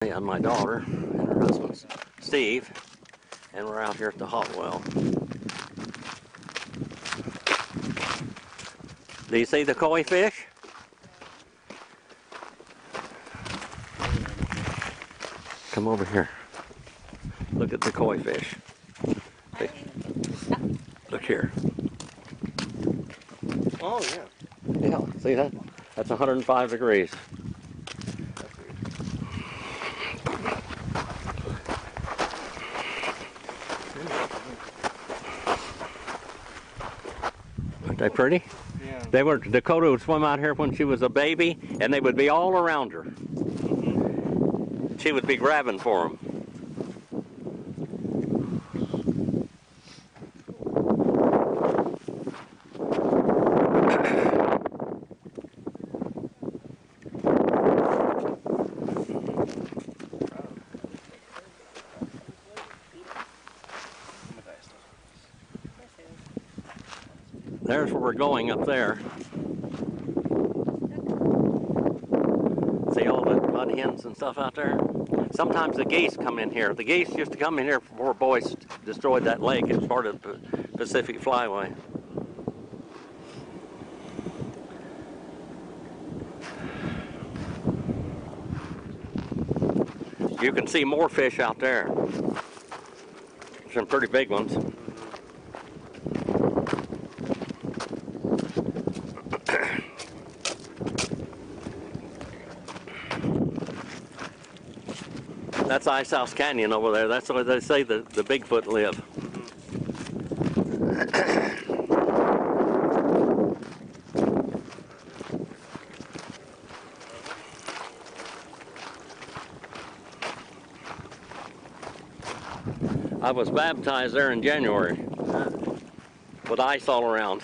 And my daughter and her husband Steve, and we're out here at the hot well. Do you see the koi fish? Come over here. Look at the koi fish. Look here. Oh yeah. Yeah, see that? That's 105 degrees. Aren't they pretty? Yeah. Dakotah would swim out here when she was a baby, and they would be all around her. She would be grabbing for them. There's where we're going up there. See all the mud hens and stuff out there? Sometimes the geese come in here. The geese used to come in here before boys destroyed that lake. It was part of the Pacific Flyway. You can see more fish out there. Some pretty big ones. That's Ice House Canyon over there. That's where they say the Bigfoot live. I was baptized there in January with ice all around.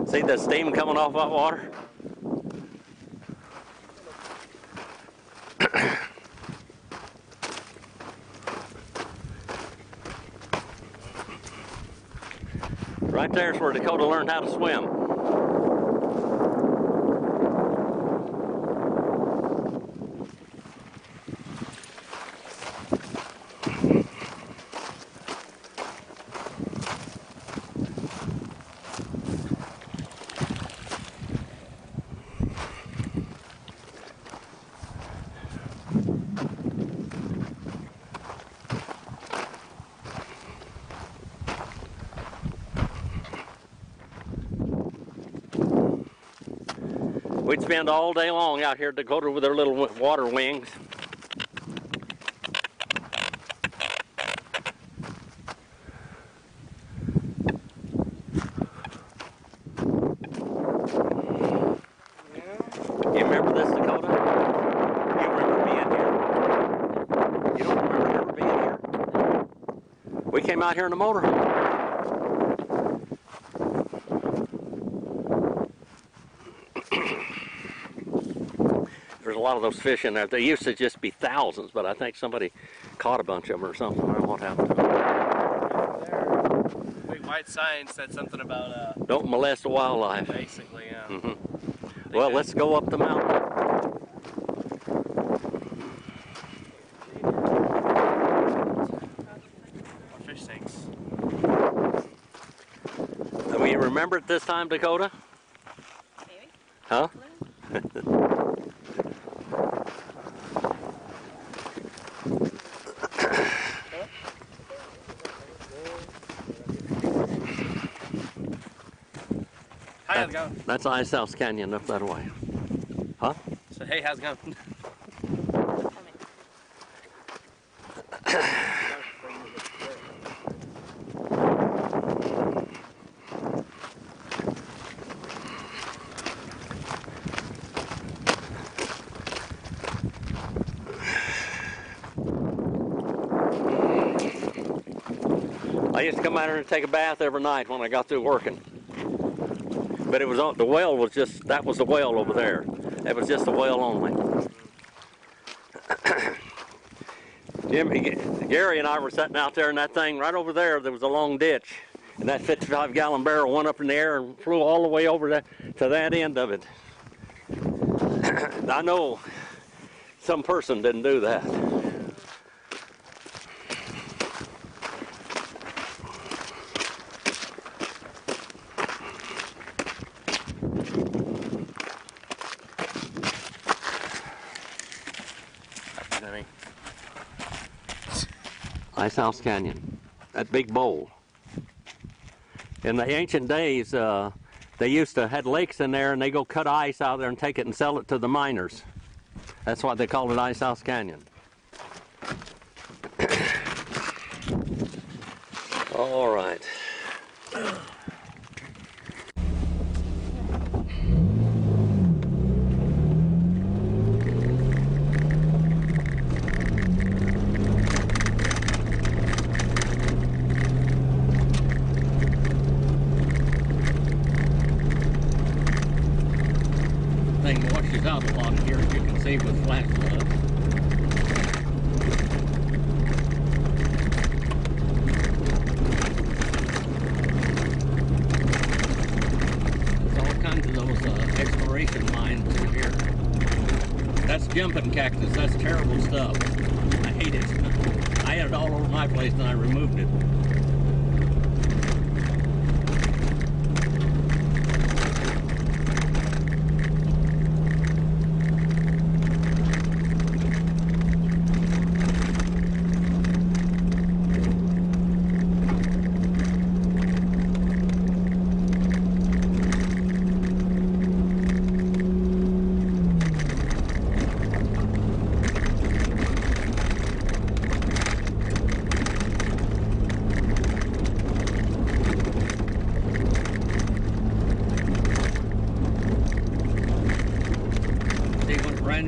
See the steam coming off that water? Right there's where Dakotah learned how to swim. We'd spend all day long out here at Dakotah with our little water wings. You remember this, Dakotah? You remember being here? You don't remember ever being here? We came out here in a motorhome. There's a lot of those fish in there. There used to just be thousands, but I think somebody caught a bunch of them or something. I don't know what happened to them. Big white sign said something about don't molest the wildlife. Basically, yeah. Well, let's go up the mountain. More fish tanks. Do you remember it this time, Dakotah? Maybe. Huh? Hi, how's it going? That's Ice House Canyon up that way. Huh? So, hey, how's it going? I used to come out here and take a bath every night when I got through working. But it was on, the well was just, that was the well over there. It was just the well only. Gary and I were sitting out there in that thing right over there. There was a long ditch, and that 55-gallon barrel went up in the air and flew all the way over to that end of it. I know some person didn't do that. Ice House Canyon, that big bowl. In the ancient days, they used to had lakes in there, and they go cut ice out there and take it and sell it to the miners. That's why they called it Ice House Canyon. All right. Thing washes out a lot here, as you can see with flat flood. There's all kinds of those exploration mines in here. That's jumping cactus. That's terrible stuff. I hate it. I had it all over my place and I removed it.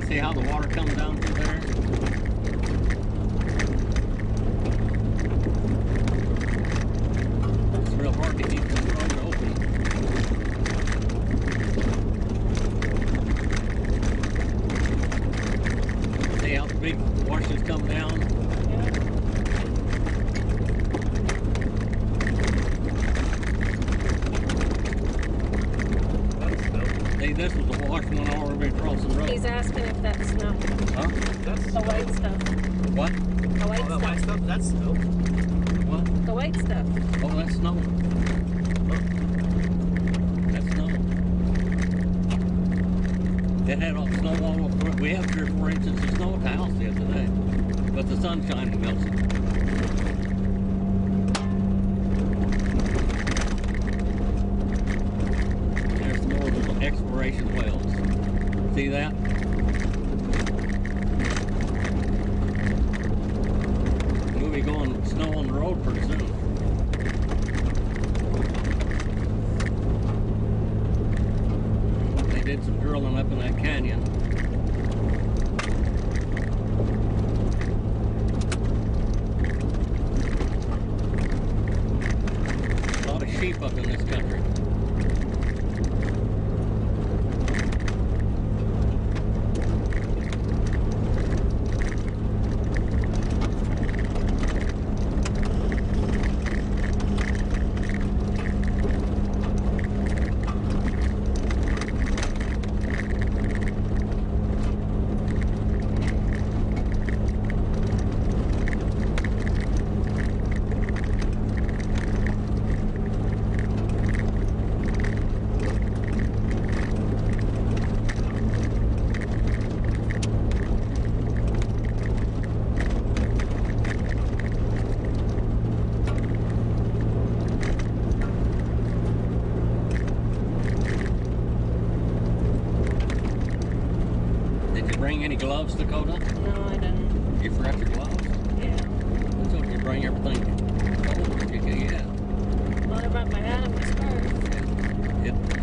See how the water comes down through there? It's real hard to keep this road open. See how the big washes come down? See, this was the wash went all the way across the road. He's asking if that's snow. Huh? That's The white stuff. What? The white Oh, that white stuff. stuff, that's snow. What? The white stuff. Oh, that's snow. That's snow. It had all snow all over. We have 3 or 4 inches of snow at the house the other day, but the sunshine melts it. There's more of the exploration wells. See that? We'll be going snow on the road pretty soon. They did some drilling up in that canyon. A lot of sheep up in this country. Bring any gloves, Dakotah? No, I didn't. You forgot your gloves? Yeah. That's okay. You bring everything. Yeah. Well, I brought my hat and my scarf.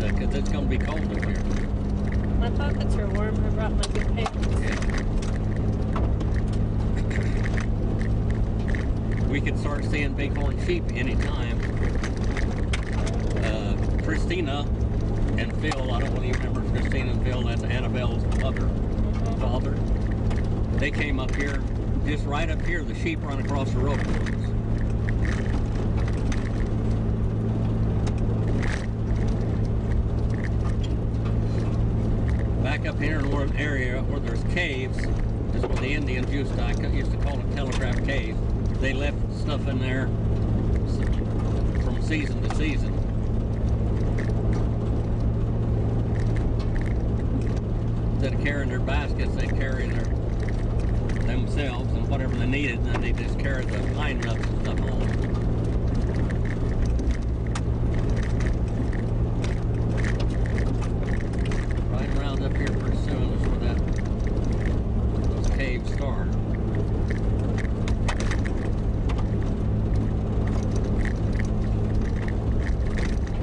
Because it's going to be cold in here. My pockets are warm. I brought my good pants. Yeah. We could start seeing bighorn sheep anytime. Christina and Phil, I don't know if you remember Christina and Phil, that's Annabelle's father. They came up here just right up here, the sheep run across the road from us. Back up here in an area where there's caves is where the Indians used to call it Telegraph Cave. They left stuff in there from season to season. Instead of carrying their baskets, they carry themselves and whatever they needed, and then they just carried the pine nuts and stuff home. Right around up here pretty soon is where those caves start.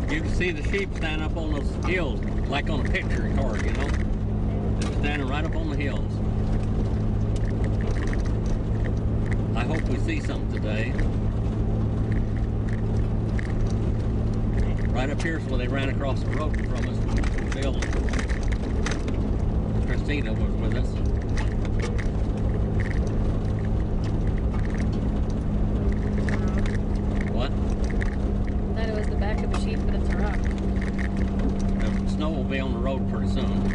You can see the sheep stand up on those hills like on a picture card, you know? They're standing right up on the hills. I hope we see some today. Right up here is where they ran across the road from us. Bill and Christina was with us. What? I thought it was the back of a sheep, but it's a rock. The snow will be on the road pretty soon.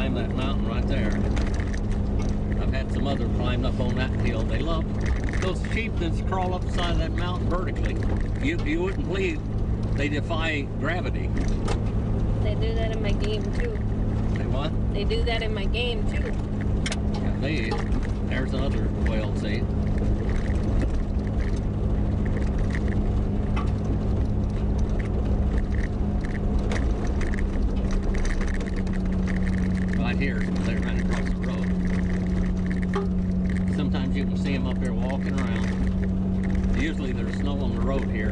That mountain right there. I've had some other climb up on that hill. They love those sheep that crawl up the side of that mountain vertically. You wouldn't believe they defy gravity. They do that in my game too. They what? They do that in my game too. Yeah, there's another quail, see? Here, they're running across the road. Sometimes you can see them up here walking around. Usually there's snow on the road here.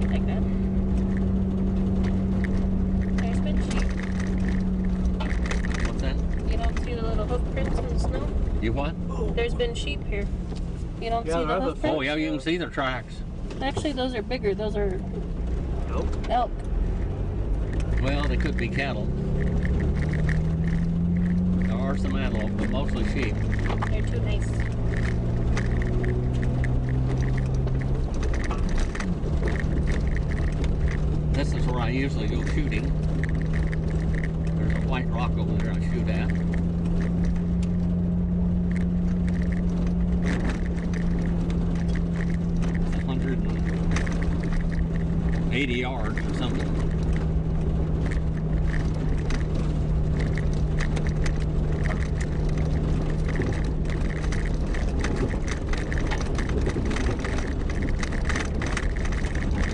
Like that. There's been sheep. What's that? You don't see the little hoof prints in the snow? You what? There's been sheep here. You don't see the hoof prints? Oh yeah, you can see their tracks. Actually, those are bigger. Those are elk. Well, they could be cattle. There are some antelope, but mostly sheep. They're too nice. This is where I usually go shooting. There's a white rock over there I shoot at. It's 180 yards or something.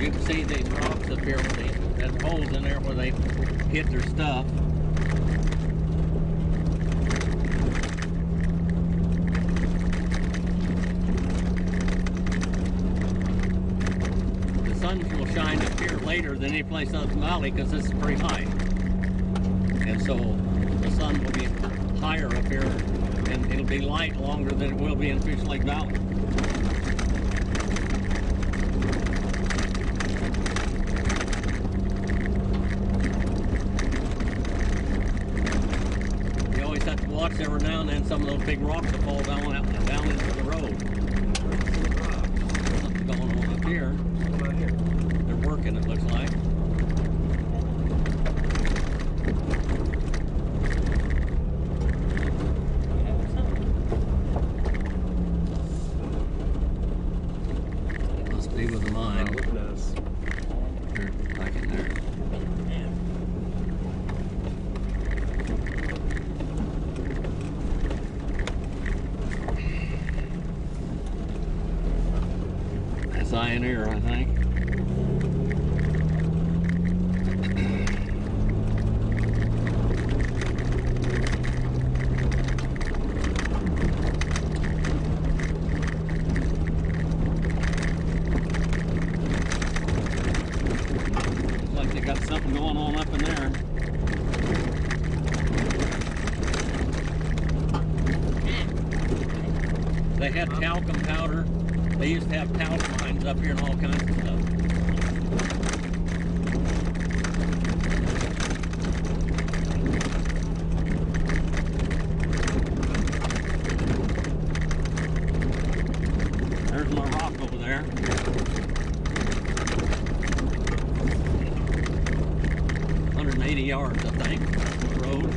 You can see these rocks up here where there's holes in there where they hit their stuff. The sun will shine up here later than any place else in the valley because this is pretty high. And so the sun will be higher up here and it'll be light longer than it will be in Fish Lake Valley. Watch every now and then some of those big rocks will fall down into the road. Something going on up here. They're working, it looks like. Must be with the mine. Look at us. They're back in there. Pioneer, I think. Looks like they got something going on up in there. They had talcum powder. They used to have talc mines up here and all kinds of stuff. There's my rock over there. $180 yards, I think, from the road.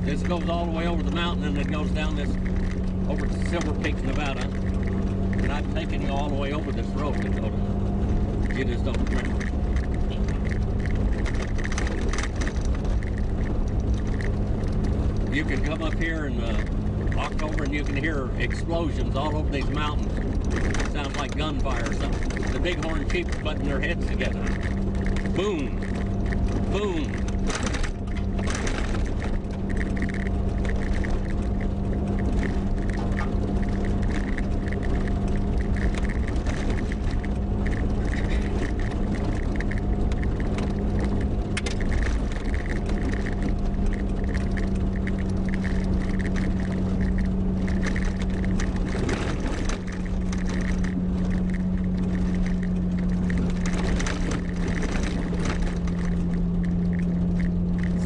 This goes all the way over the mountain and it goes down this, over to Silver Peaks, Nevada. And I've taken you all the way over this road, Dakotah. You just don't remember. You can come up here in October and you can hear explosions all over these mountains. It sounds like gunfire or something. The bighorn sheep butting their heads together. Boom, boom.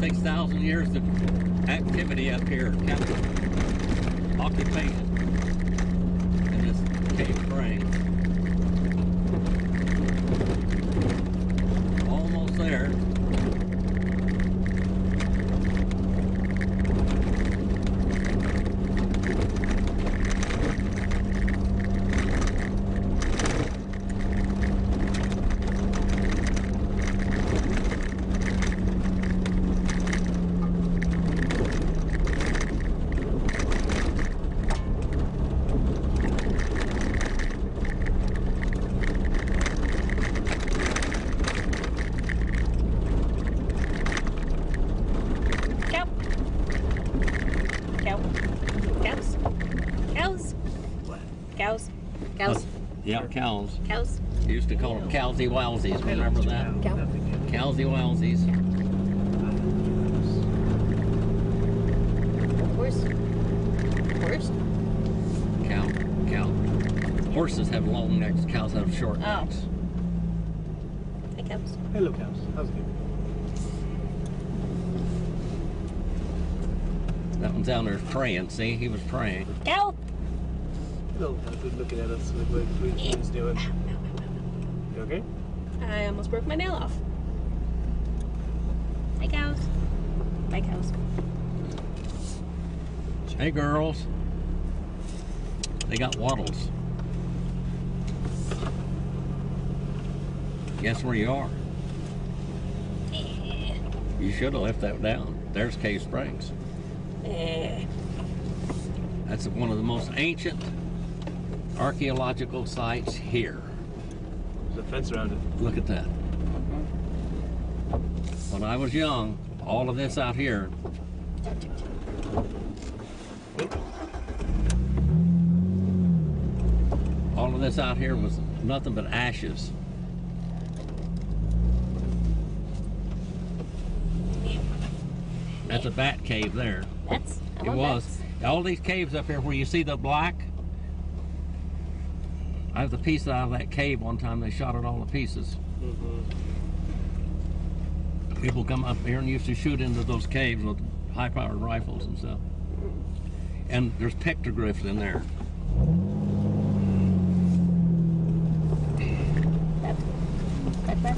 6,000 years of activity up here, occupation in this cave spring. Almost there. Cows. Yeah, cows. Cows. You used to call them cowsy wowsies, remember that? Cow. Cowsy wowsies. Horse. Horse. Cow. Horses have long necks, cows have short Oh. necks. Hey, cows. Hello, cows. How's it going? That one's down there praying, see? He was praying. Cow. Hello, cows. Good looking at us. What he's doing. You okay? I almost broke my nail off. Hey, cows. Bye, cows. Hey, girls. They got wattles. Guess where you are? You should have left that down. There's Cave Springs. That's one of the most ancient archaeological sites here. There's a fence around it. Look at that. When I was young, all of this out here, was nothing but ashes. That's a bat cave there. That's. It was. All these caves up here where you see the black, I have the piece out of that cave one time. They shot it all to pieces. People come up here and used to shoot into those caves with high-powered rifles and stuff. And there's pictographs in there. That.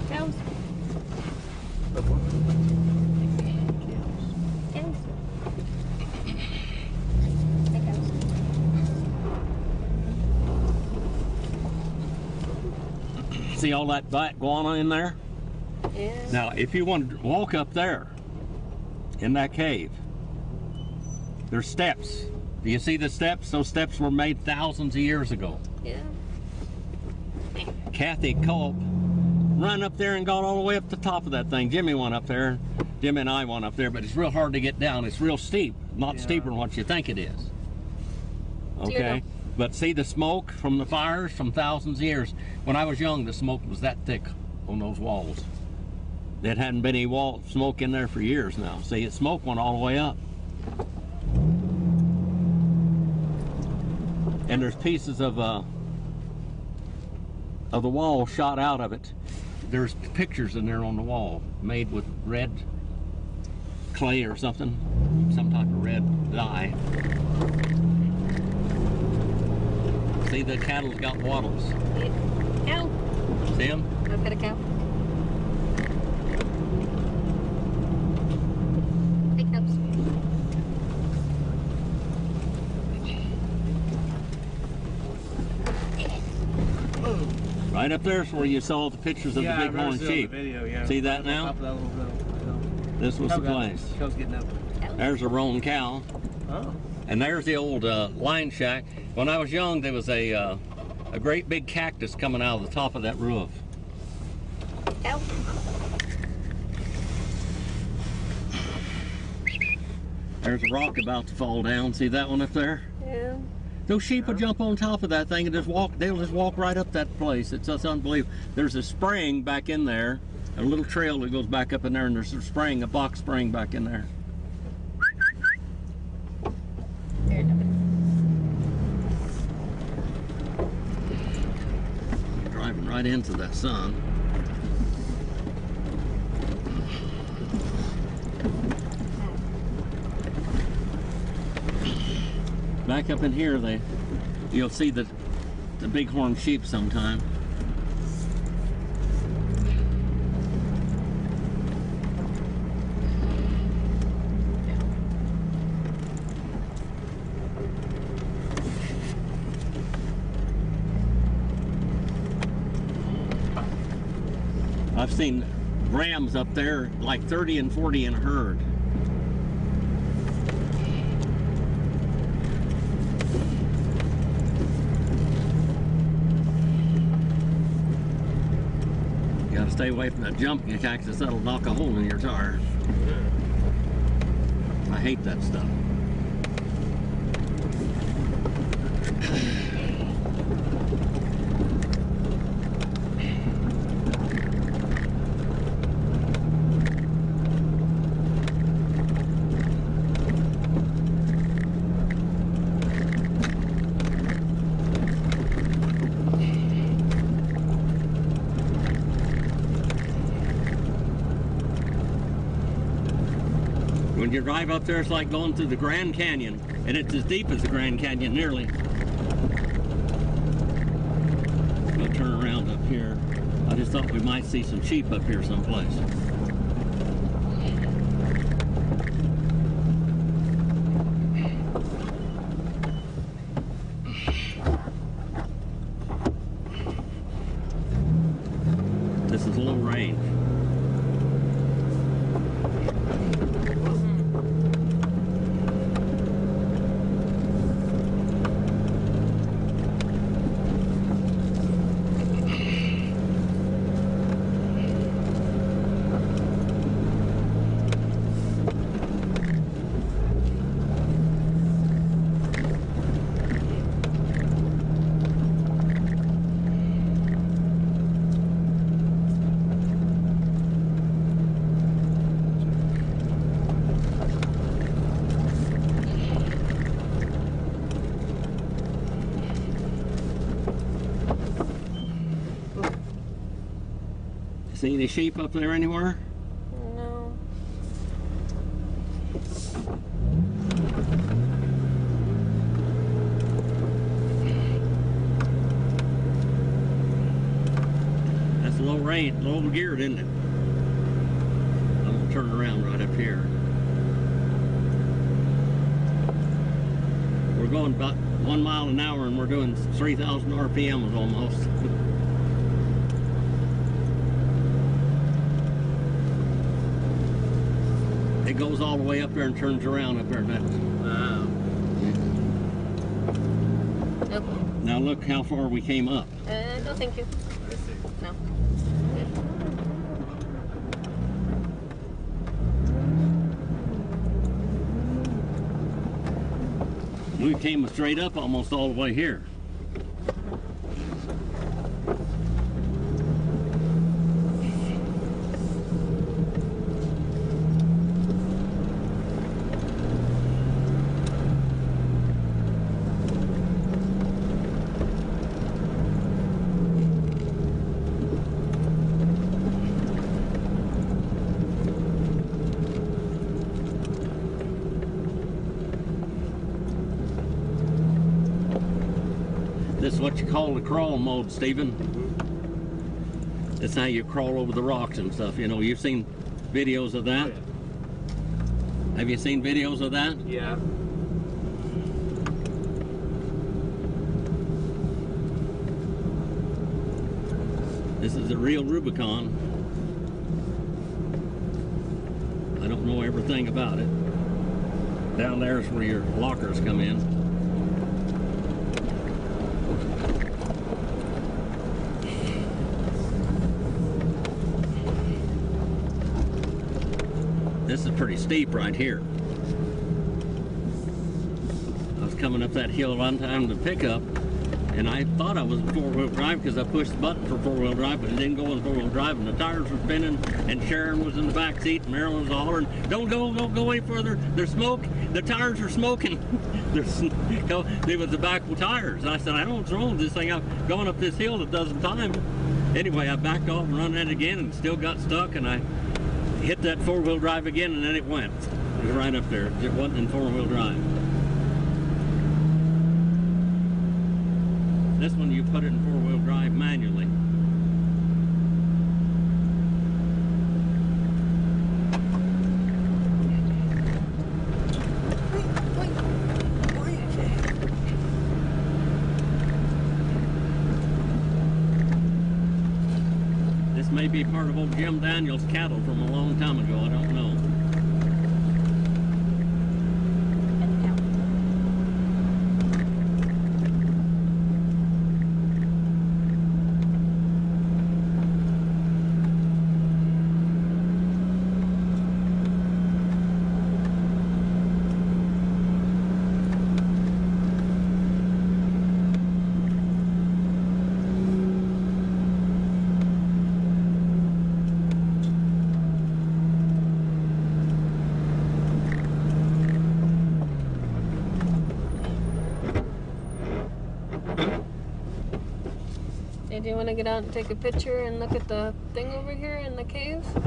Cows. See all that guano in there? Yeah. Now, if you want to walk up there, in that cave, there's steps. Do you see the steps? Those steps were made thousands of years ago. Yeah. Kathy Culp run up there and got all the way up the top of that thing. Jimmy went up there. Jimmy and I went up there, but it's real hard to get down. It's real steep. Not steeper than what you think it is. Okay? But see the smoke from the fires from thousands of years. When I was young, the smoke was that thick on those walls. There hadn't been any smoke in there for years now. See, the smoke went all the way up. And there's pieces of the wall shot out of it. There's pictures in there on the wall made with red clay or something, some type of red dye. See, the cattle's got wattles. Cow. See them? I've got a cow. Hey, cows. Right up there's where you saw the pictures of the bighorn sheep. Video, yeah. See that now? Top of that little hill. This was the place. Cow's getting up. There's a roan cow. Oh. And there's the old line shack. When I was young, there was a great big cactus coming out of the top of that roof. Cow. There's a rock about to fall down. See that one up there? Yeah. Those sheep will jump on top of that thing and just walk. They'll just walk right up that place. It's just unbelievable. There's a spring back in there, a little trail that goes back up in there, and there's a spring, a box spring back in there. There, Driving right into that sun. Back up in here, you'll see the bighorn sheep sometime. I've seen rams up there like 30 and 40 in a herd. Stay away from that jumping cactus, that'll knock a hole in your tire. I hate that stuff. When you drive up there, it's like going through the Grand Canyon, and it's as deep as the Grand Canyon, nearly. We'll turn around up here. I just thought we might see some sheep up here someplace. This is low range. See any sheep up there anywhere? No. That's low range, low geared, isn't it? I'm gonna turn around right up here. We're going about 1 mile an hour and we're doing 3,000 RPMs almost. It goes all the way up there and turns around up there. Wow. Nope. Now look how far we came up. No, thank you. I see. No. We came straight up almost all the way here. is what you call the crawl mode, Stephen. That's how you crawl over the rocks and stuff. You know, you've seen videos of that? Oh, yeah. Have you seen videos of that? Yeah. This is the real Rubicon. I don't know everything about it. Down there is where your lockers come in. This is pretty steep right here. I was coming up that hill one time to pick up, and I thought I was in four-wheel drive because I pushed the button for four-wheel drive, but it didn't go in four-wheel drive, and the tires were spinning, and Sharon was in the back seat, and Marilyn was hollering, don't go any further, there's smoke, the tires are smoking. It was the back tires. I said, I don't know what's wrong with this thing. I've gone up this hill a dozen times. Anyway, I backed off and run it again, and still got stuck, and I hit that four-wheel drive again, and then it went. It was right up there. It wasn't in four-wheel drive. This one you put it in four-wheel drive manually. This may be part of old Jim Daniels' cattle from a long time ago. I don't know. Hey, do you want to get out and take a picture and look at the thing over here in the cave? I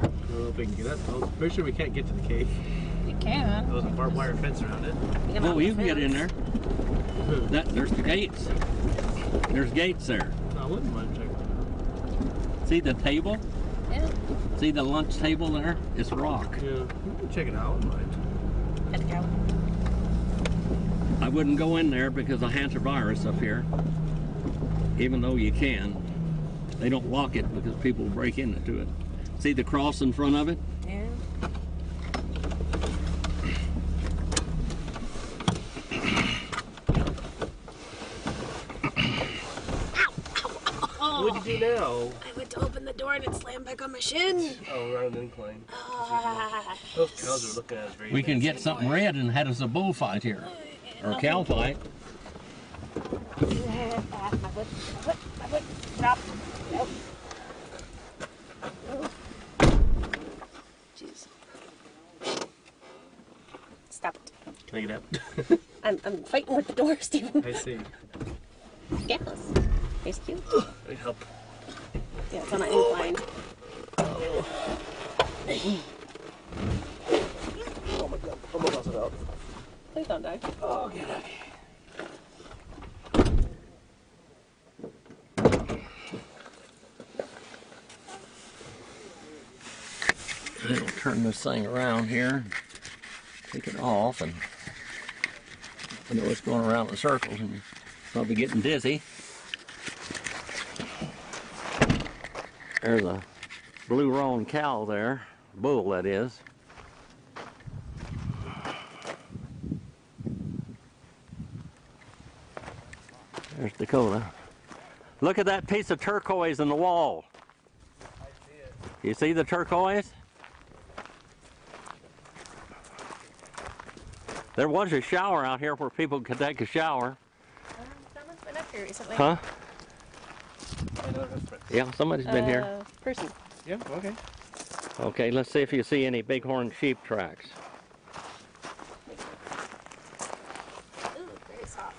don't know if we can get up. I'm pretty sure we can't get to the cave. You can. There's a barbed wire fence around it. Oh, you can get in there. There's the gates. There's gates there. I wouldn't mind checking it See the table? Yeah. See the lunch table there? It's rock. out. Yeah, we can check it out. I wouldn't mind. Let's go. I wouldn't go in there because of hantavirus up here. Even though you can. They don't lock it because people break into it. See the cross in front of it? Yeah. What'd you do now? I went to open the door and it slammed back on my shin. Oh, we're on an incline. Ah. Those cows are looking at us very We can nasty. get something red and had us a bullfight here. Or a cow fight. My foot. Stop. Nope. Jeez. Stop it. Can I get up? I'm fighting with the door, Stephen. I see. Yes. He's cute. Let me help. Yeah, it's on an incline. Oh my god. Almost lost it out. Please don't die. Oh, okay. I'll turn this thing around here. Take it off, and I know it's going around in circles and you're probably getting dizzy. There's a blue roan cow there, bull that is. There's Dakotah. Look at that piece of turquoise in the wall. I see it. You see the turquoise? There was a shower out here where people could take a shower. Someone's been up here recently. Huh? I know that's right. Yeah, somebody's been here. Person. Yeah, okay. Okay, let's see if you see any bighorn sheep tracks. Ooh, very soft.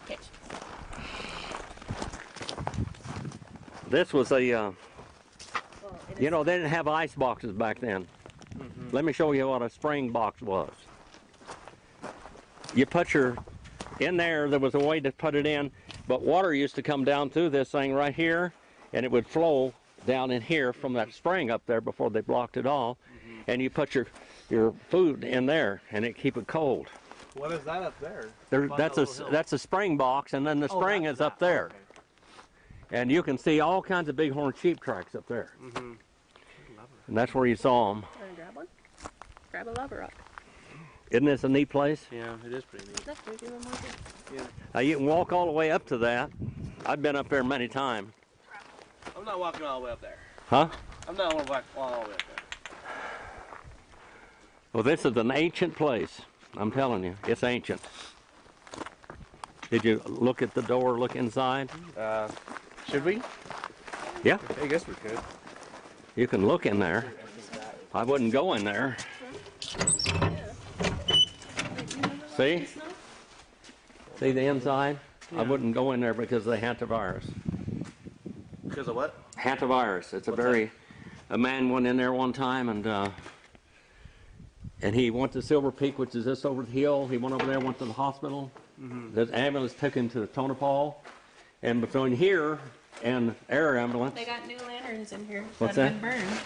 Okay. This was a, Well, it you is- know, they didn't have ice boxes back then. Let me show you what a spring box was. You put your in there was a way to put it in, but water used to come down through this thing right here, and it would flow down in here from that spring up there before they blocked it all, and you put your food in there, and it keep it cold. What is that up there? That's a spring box, and then the spring is up there. Okay. And you can see all kinds of bighorn sheep tracks up there. And that's where you saw them. Want to grab one? Grab a lava rock. Isn't this a neat place? Yeah, it is pretty neat. That's pretty good. Now you can walk all the way up to that. I've been up there many times. I'm not walking all the way up there. Huh? I'm not walking all the way up there. Well, this is an ancient place. I'm telling you, it's ancient. Did you look at the door, look inside? Should we? Yeah, I guess we could. you can look in there. I wouldn't go in there. See? See the inside? I wouldn't go in there because of the hantavirus. Because of what? Hantavirus. It's a man went in there one time and he went to Silver Peak, which is just over the hill. He went over there, went to the hospital. The ambulance took him to the Tonopah. And between here and air ambulance. They got new lanterns in here. What's that? Have that? been burned.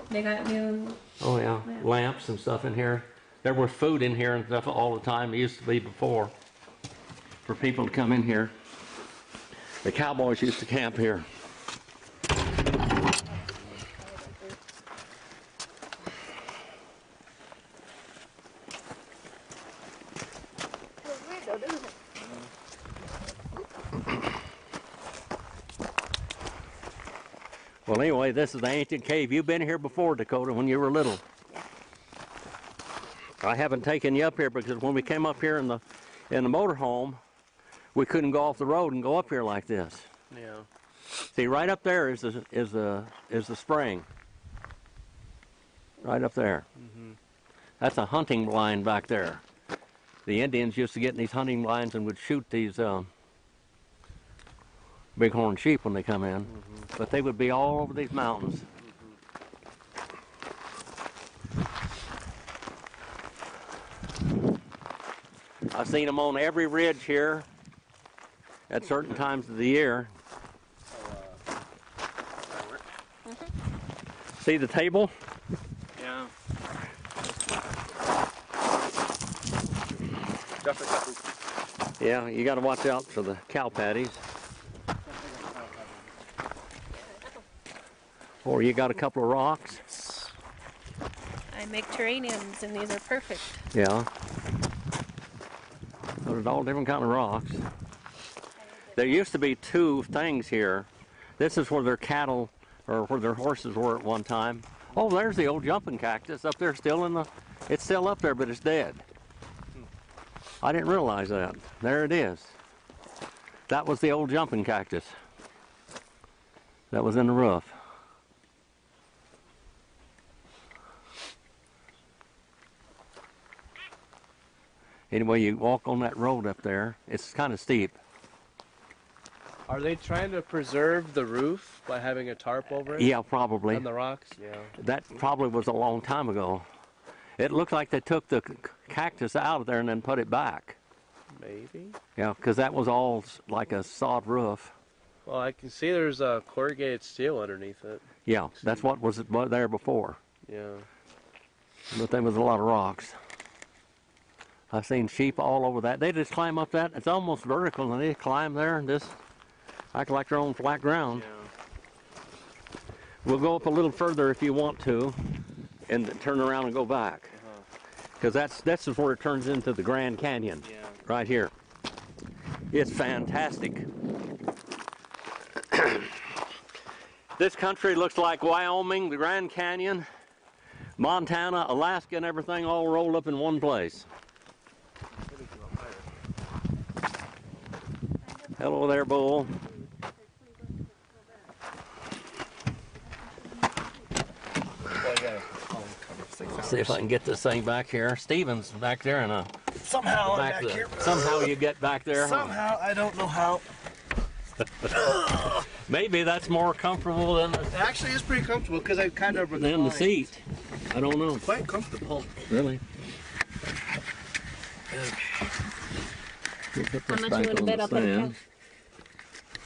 They got new. Oh yeah, lamps and stuff in here. There was food in here and stuff all the time. It used to be before for people to come in here. The cowboys used to camp here. Well, anyway, this is the ancient cave. You've been here before, Dakotah, when you were little. I haven't taken you up here because when we came up here in the motorhome, we couldn't go off the road and go up here like this. Yeah. See, right up there is the spring. Right up there. That's a hunting blind back there. The Indians used to get in these hunting blinds and would shoot these bighorn sheep when they come in. But they would be all over these mountains. I've seen them on every ridge here at certain times of the year. See the table? Yeah. Yeah, you got to watch out for the cow patties. Or you got a couple of rocks. I make terraniums, and these are perfect. Yeah. There's all different kind of rocks. There used to be two things here. This is where their cattle or where their horses were at one time. Oh, there's the old jumping cactus up there still in the, it's still up there, but it's dead. I didn't realize that. There it is. That was the old jumping cactus. That was in the roof. Anyway, you walk on that road up there, it's kind of steep. Are they trying to preserve the roof by having a tarp over it? Yeah, probably. And the rocks? Yeah. That probably was a long time ago. It looked like they took the cactus out of there and then put it back. Maybe. Yeah, because that was all like a sod roof. Well, I can see there's a corrugated steel underneath it. Yeah, that's what was there before. Yeah. But there was a lot of rocks. I've seen sheep all over that. They just climb up that. It's almost vertical, and they climb there and just act like they're on flat ground. Yeah. We'll go up a little further if you want to, and turn around and go back. Because that's where it turns into the Grand Canyon, right here. It's fantastic. This country looks like Wyoming, the Grand Canyon, Montana, Alaska, and everything all rolled up in one place. Hello there, Bull. See if I can get this thing back here. Steven's back there, and Somehow I'm back here. Somehow you get back there. Somehow, I don't know how. Maybe that's more comfortable than It actually is pretty comfortable because I kind of reclined. the seat. I don't know. Quite comfortable. Really? We'll put How this much back you want to on bet the I'll put a cow? stand.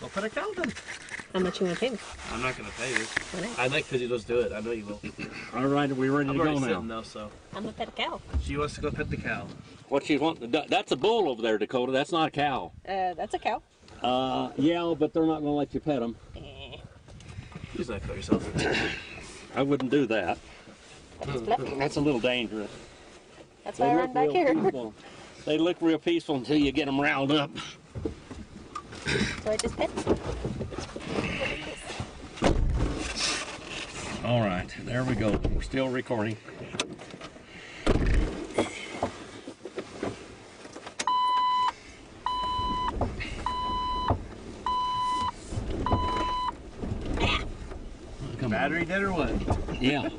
I'll put a cow then. How much you want to pay me? I'm not gonna pay you. Why not? I'd like for you to just do it. I know you will. All right, are we ready I'm to go already now? sitting though, so. I'm gonna pet a cow. She wants to go pet the cow. What she want? That's a bull over there, Dakota. That's not a cow. That's a cow. Yeah, but they're not going to let you pet them. Use that for yourself. I wouldn't do that. That's fluffy. That's a little dangerous. That's why I run back here. Peaceful. They look real peaceful until you get them riled up. So I just pet. All right, there we go. We're still recording. Come on. Battery dead or what? Yeah,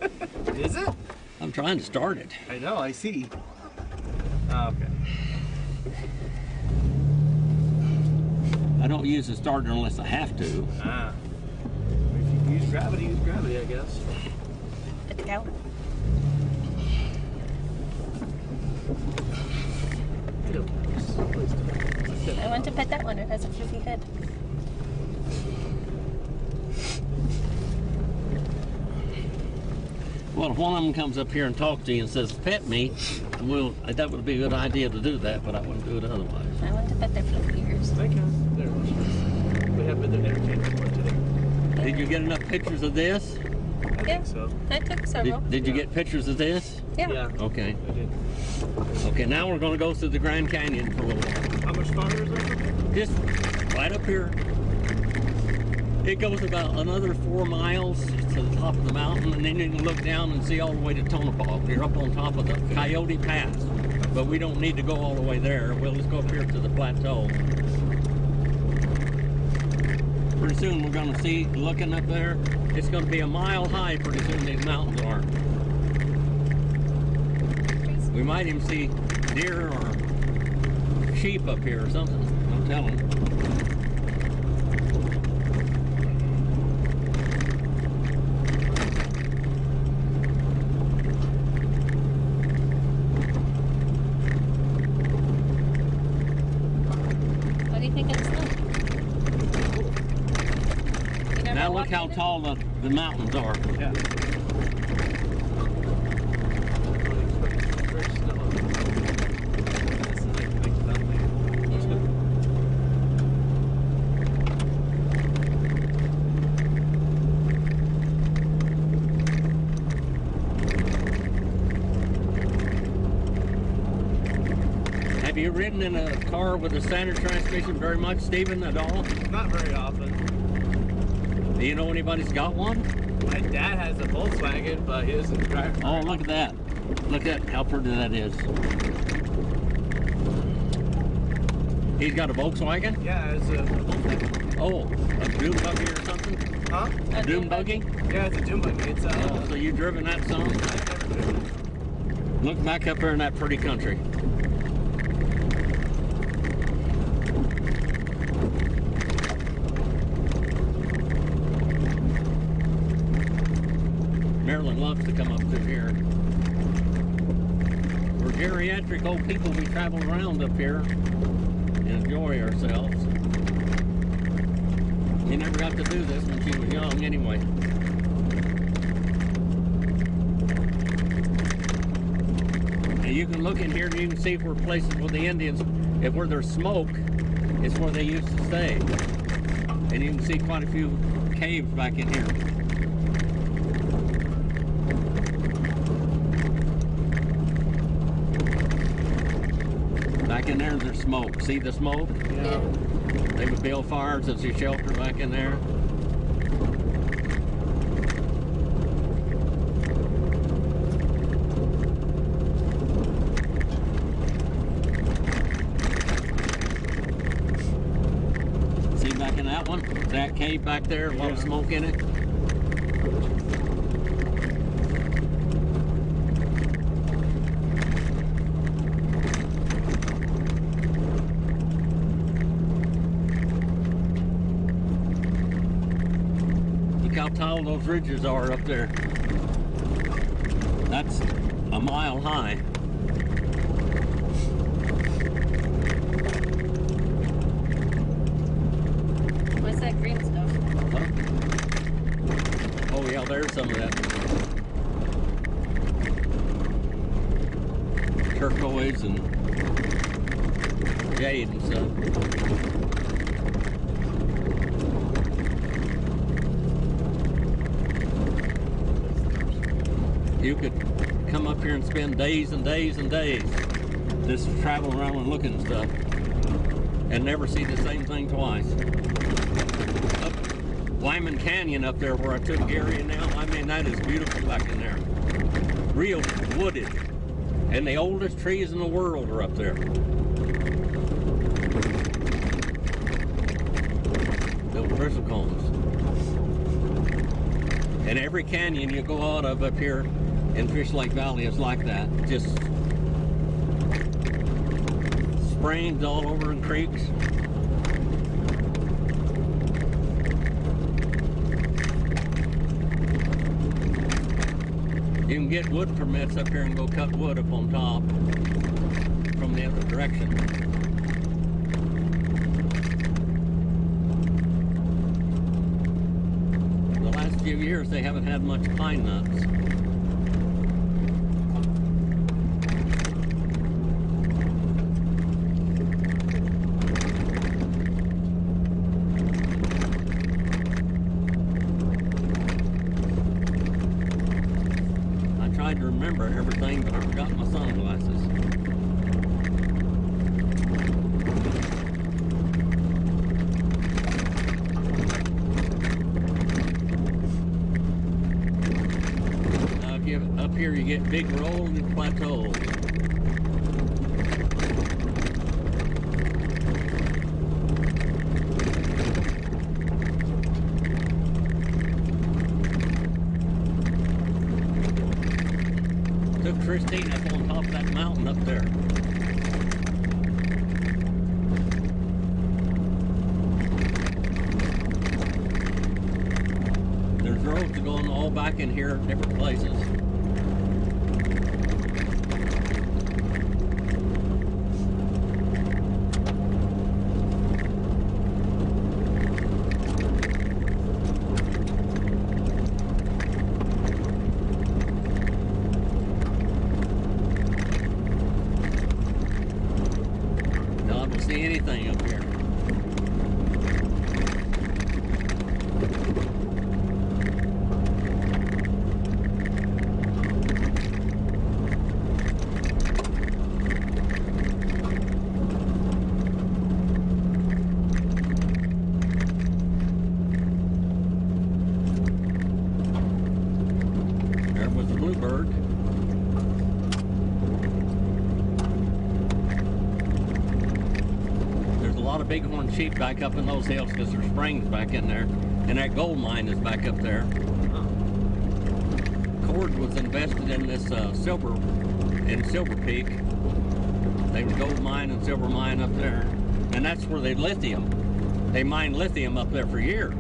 Is it? I'm trying to start it. I know, I see. Oh, okay. I don't use the starter unless I have to. Ah. If you use gravity, I guess. Pet the cow. I don't know. I want to pet that one. It has a fluffy head. Well, if one of them comes up here and talks to you and says, pet me, well, that would be a good idea to do that, but I wouldn't do it otherwise. I want to pet their fluffy ears. I can. There it was. We have been entertained before today. Did you get enough pictures of this? I think so. I took several. Did you get pictures of this? Yeah, Okay. I did. Okay, now we're going to go through the Grand Canyon for a little while. How much farther is there? Just right up here. It goes about another 4 miles to the top of the mountain, and then you can look down and see all the way to Tonopah. You're up on top of the Coyote Pass, but we don't need to go all the way there. We'll just go up here to the plateau. Pretty soon we're going to see, looking up there, it's going to be a mile high pretty soon these mountains are. We might even see deer or sheep up here or something. I'm telling you. What do you think of the snow? You never Now look walked how in it? tall the mountains are. Yeah. Have you ridden in a car with a standard transmission very much, Stephen, at all? Not very often. Do you know anybody's got one? My dad has a Volkswagen, but he doesn't drive. Oh, look at that. Look at how pretty that is. He's got a Volkswagen? Yeah, it's a Volkswagen. Oh, a dune buggy or something? Huh? A dune buggy? Yeah, it's a dune buggy. It's Oh, so you driven that some? I've never driven it. Look back up there in that pretty country. Maryland loves to come up through here. We're geriatric old people. We travel around up here and enjoy ourselves. She never got to do this when she was young anyway. And you can look in here and you can see where places where the Indians, where there's smoke, is where they used to stay. And you can see quite a few caves back in here. Back in there's smoke. See the smoke? Yeah. They would build fires as a shelter back in there. See back in that one? That cave back there, a lot of smoke in it. How tall those ridges are up there. That's a mile high. Yeah, there's some of that turquoise and jade and stuff. You could come up here and spend days and days and days just traveling around and looking at stuff and never see the same thing twice. Up Wyman Canyon up there where I took Gary and now, I mean, that is beautiful back in there. Real wooded. And the oldest trees in the world are up there. The bristlecombs. And every canyon you go out of up here in Fish Lake Valley is like that. Just springs all over and creeks. You can get wood permits up here and go cut wood up on top from the other direction. The last few years they haven't had much pine nuts. I tried to remember everything, but I forgot my sunglasses. Up here you get big rolling plateaus. Took Christine up on top of that mountain up there. There's roads going all back in here, different places. No, I don't see anything up here. There was a bluebird. There's a lot of bighorn sheep back up in those hills because there's springs back in there. And that gold mine is back up there. Cord was invested in this Silver Peak. They were gold mine and silver mine up there. And that's where they lithium. They mined lithium up there for years.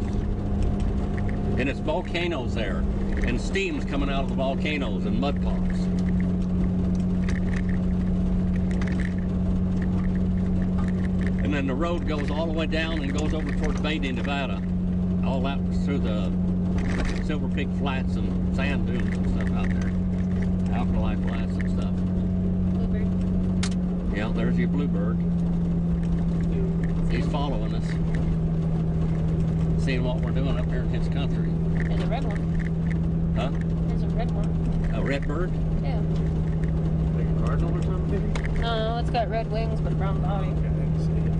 And it's volcanoes there. And steam's coming out of the volcanoes and mud pots. And then the road goes all the way down and goes over towards Beatty, Nevada. All out through the Silver Peak Flats and sand dunes and stuff out there. Alkali flats and stuff. Bluebird. Yeah, there's your bluebird. He's following us. Seeing what we're doing up here in his country. There's a red one. Huh? There's a red one. A red bird? Yeah. Like a cardinal or something, maybe? No, it's got red wings but a brown body. Okay, I can see it.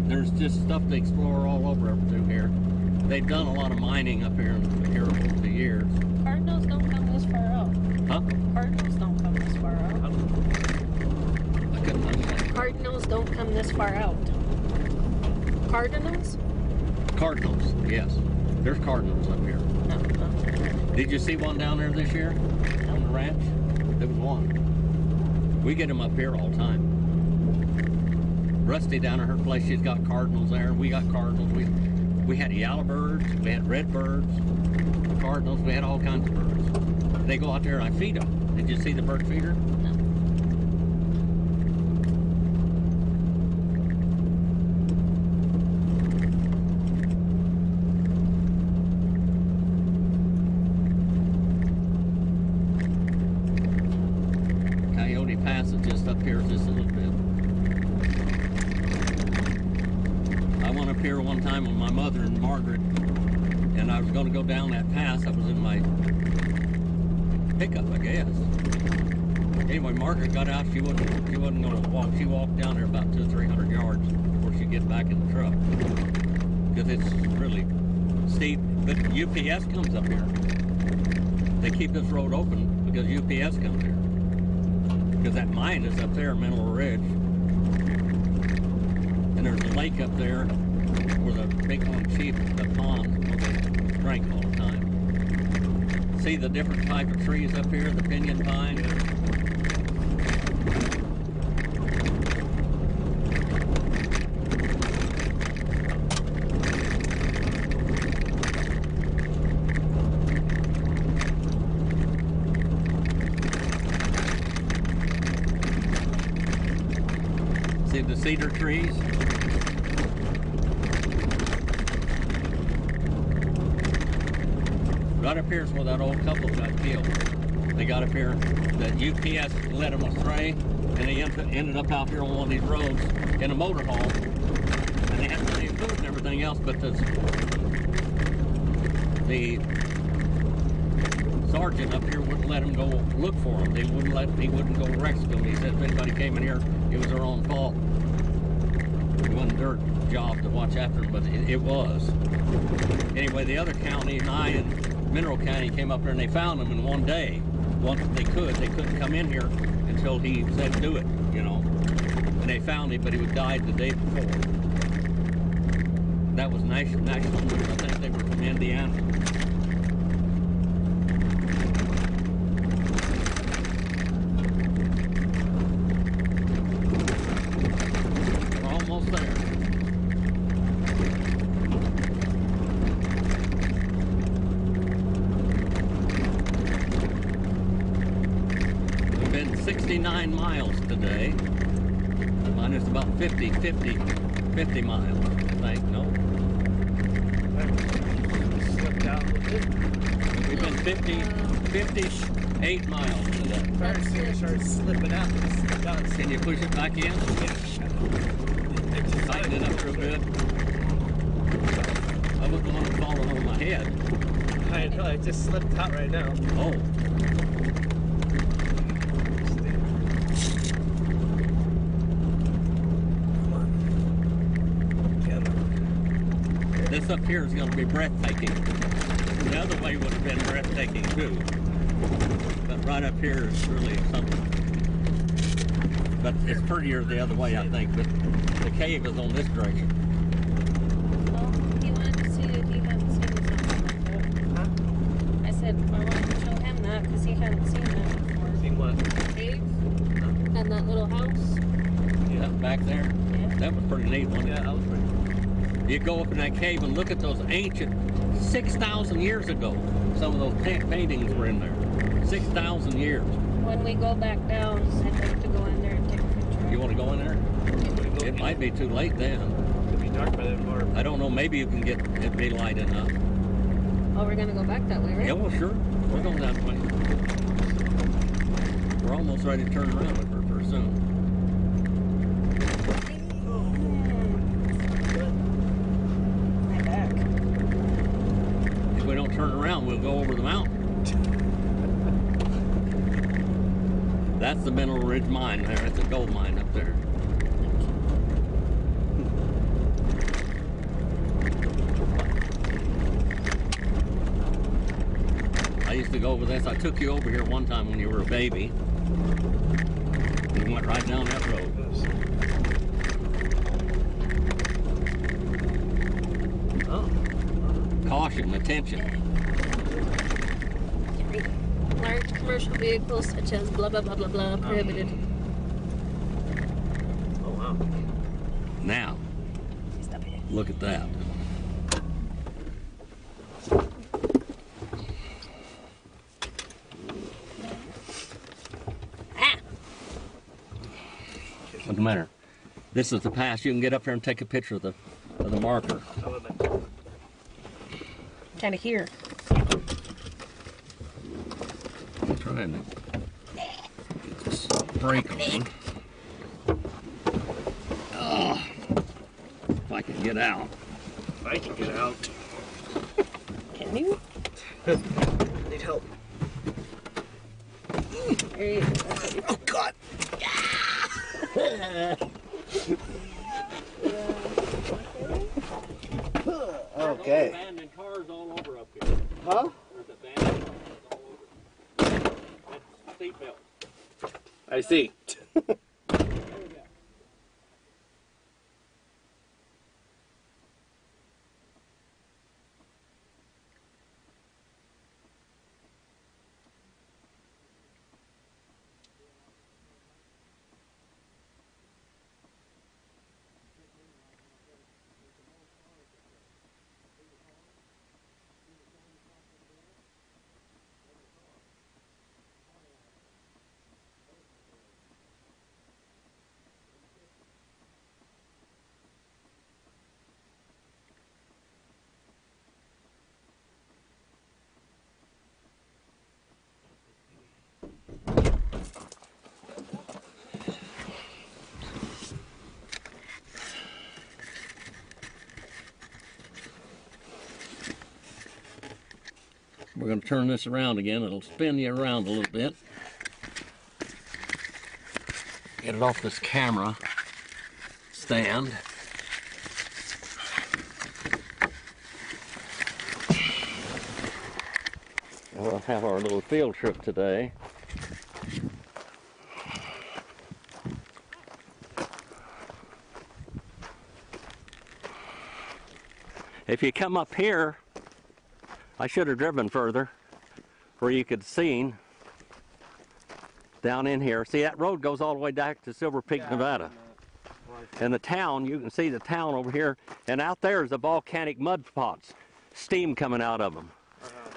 There's just stuff to explore all over through here. They've done a lot of mining up here over the years. Cardinals don't come this far out. Huh? Cardinals don't come this far out. I couldn't understand. Cardinals don't come this far out. Cardinals? Cardinals, yes. There's cardinals up here. No, no. Did you see one down there this year on the ranch? There was one. We get them up here all the time. Rusty down at her place, she's got cardinals there. We got cardinals. We had yellowbirds, we had redbirds, cardinals, we had all kinds of birds. They go out there and I feed them. Did you see the bird feeder? No. west up here just a little bit. I went up here one time with my mother and Margaret, and I was going to go down that pass. I was in my pickup, I guess. Anyway, Margaret got out. She wasn't going to walk. She walked down there about 200 or 300 yards before she get back in the truck, because it's really steep. But UPS comes up here. They keep this road open because UPS comes here. Because that mine is up there, Mineral Ridge. And there's a lake up there where the bighorn sheep, the pond, where they drink all the time. See the different type of trees up here, the pinyon pine. See the cedar trees? Right up here is where that old couple got killed. They got up here, the UPS led them astray, and they ended up out here on one of these roads in a motor home. And they had plenty of food and everything else, but the sergeant up here wouldn't let them go look for them. He wouldn't go rescue them. He said if anybody came in here, it was their own fault. It wasn't their job to watch after them, but it was. Anyway, the other county, Nye and Mineral County, came up here and they found them in one day. Once they couldn't come in here until he said do it, you know. And they found him, but he died the day before. That was national news. I think they were from Indiana. We're almost there. We've been 69 miles today. Mine is about 50 miles, I think. No. Slipped out a little bit. We've been 58 miles today. Tires started slipping out. Can you push it back in? It just Tighten it up real good. I was the one falling on my head. I know, it just slipped out right now. Oh. This up here is going to be breathtaking. The other way would have been breathtaking too. But right up here is really something. But it's prettier the other way, I think. But the cave is on this direction. Well, he wanted to see if he hadn't seen something like that. Huh? I said I wanted to show him that because he hadn't seen that before. Seen what? The cave and that little house. That back there. Yeah. That was pretty neat, wasn't it? Yeah, that was pretty cool. You go up in that cave and look at those ancient, 6,000 years ago. Some of those paintings were in there. 6,000 years. When we go back down, I'd like to go in there and take a picture. You want to go in there? It might be too late then. It'll be dark by then, or I don't know. Maybe you can get it be light enough. Oh, we're gonna go back that way, right? Yeah, well, sure. We're going that way. We're almost ready to turn around for soon. My back. If we don't turn around, we'll go over the mountain. That's the Mineral Ridge mine there. It's a gold mine up there. I used to go over this. I took you over here one time when you were a baby. We went right down that road. oh, Caution, attention. Large commercial vehicles such as blah blah blah blah blah prohibited. oh wow. Now, look at that. What's the matter? This is the pass. You can get up here and take a picture of the marker. Kind of here. I'm trying to get this brake on. If I can get out. I can get out. Can you? Need help. There you go. Oh God. Okay. Abandoned cars all over up here. Huh? There's abandoned cars all over. That's seatbelt. I see. We're going to turn this around again. It'll spin you around a little bit. Get it off this camera stand. We'll have our little field trip today. If you come up here, I should have driven further where you could see down in here. See, that road goes all the way back to Silver Peak, Nevada. And the town, you can see the town over here, and out there is the volcanic mud pots, steam coming out of them.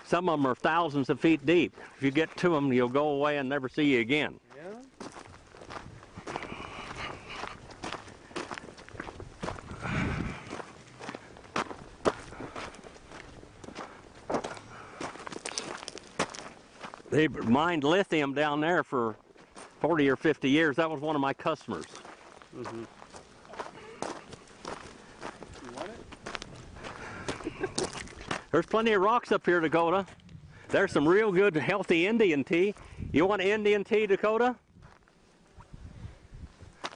Some of them are thousands of feet deep. If you get to them, you'll go away and never see you again. Yeah. They mined lithium down there for 40 or 50 years. That was one of my customers. Mm-hmm. You want it? There's plenty of rocks up here, Dakotah. There's some real good, healthy Indian tea. You want Indian tea, Dakotah?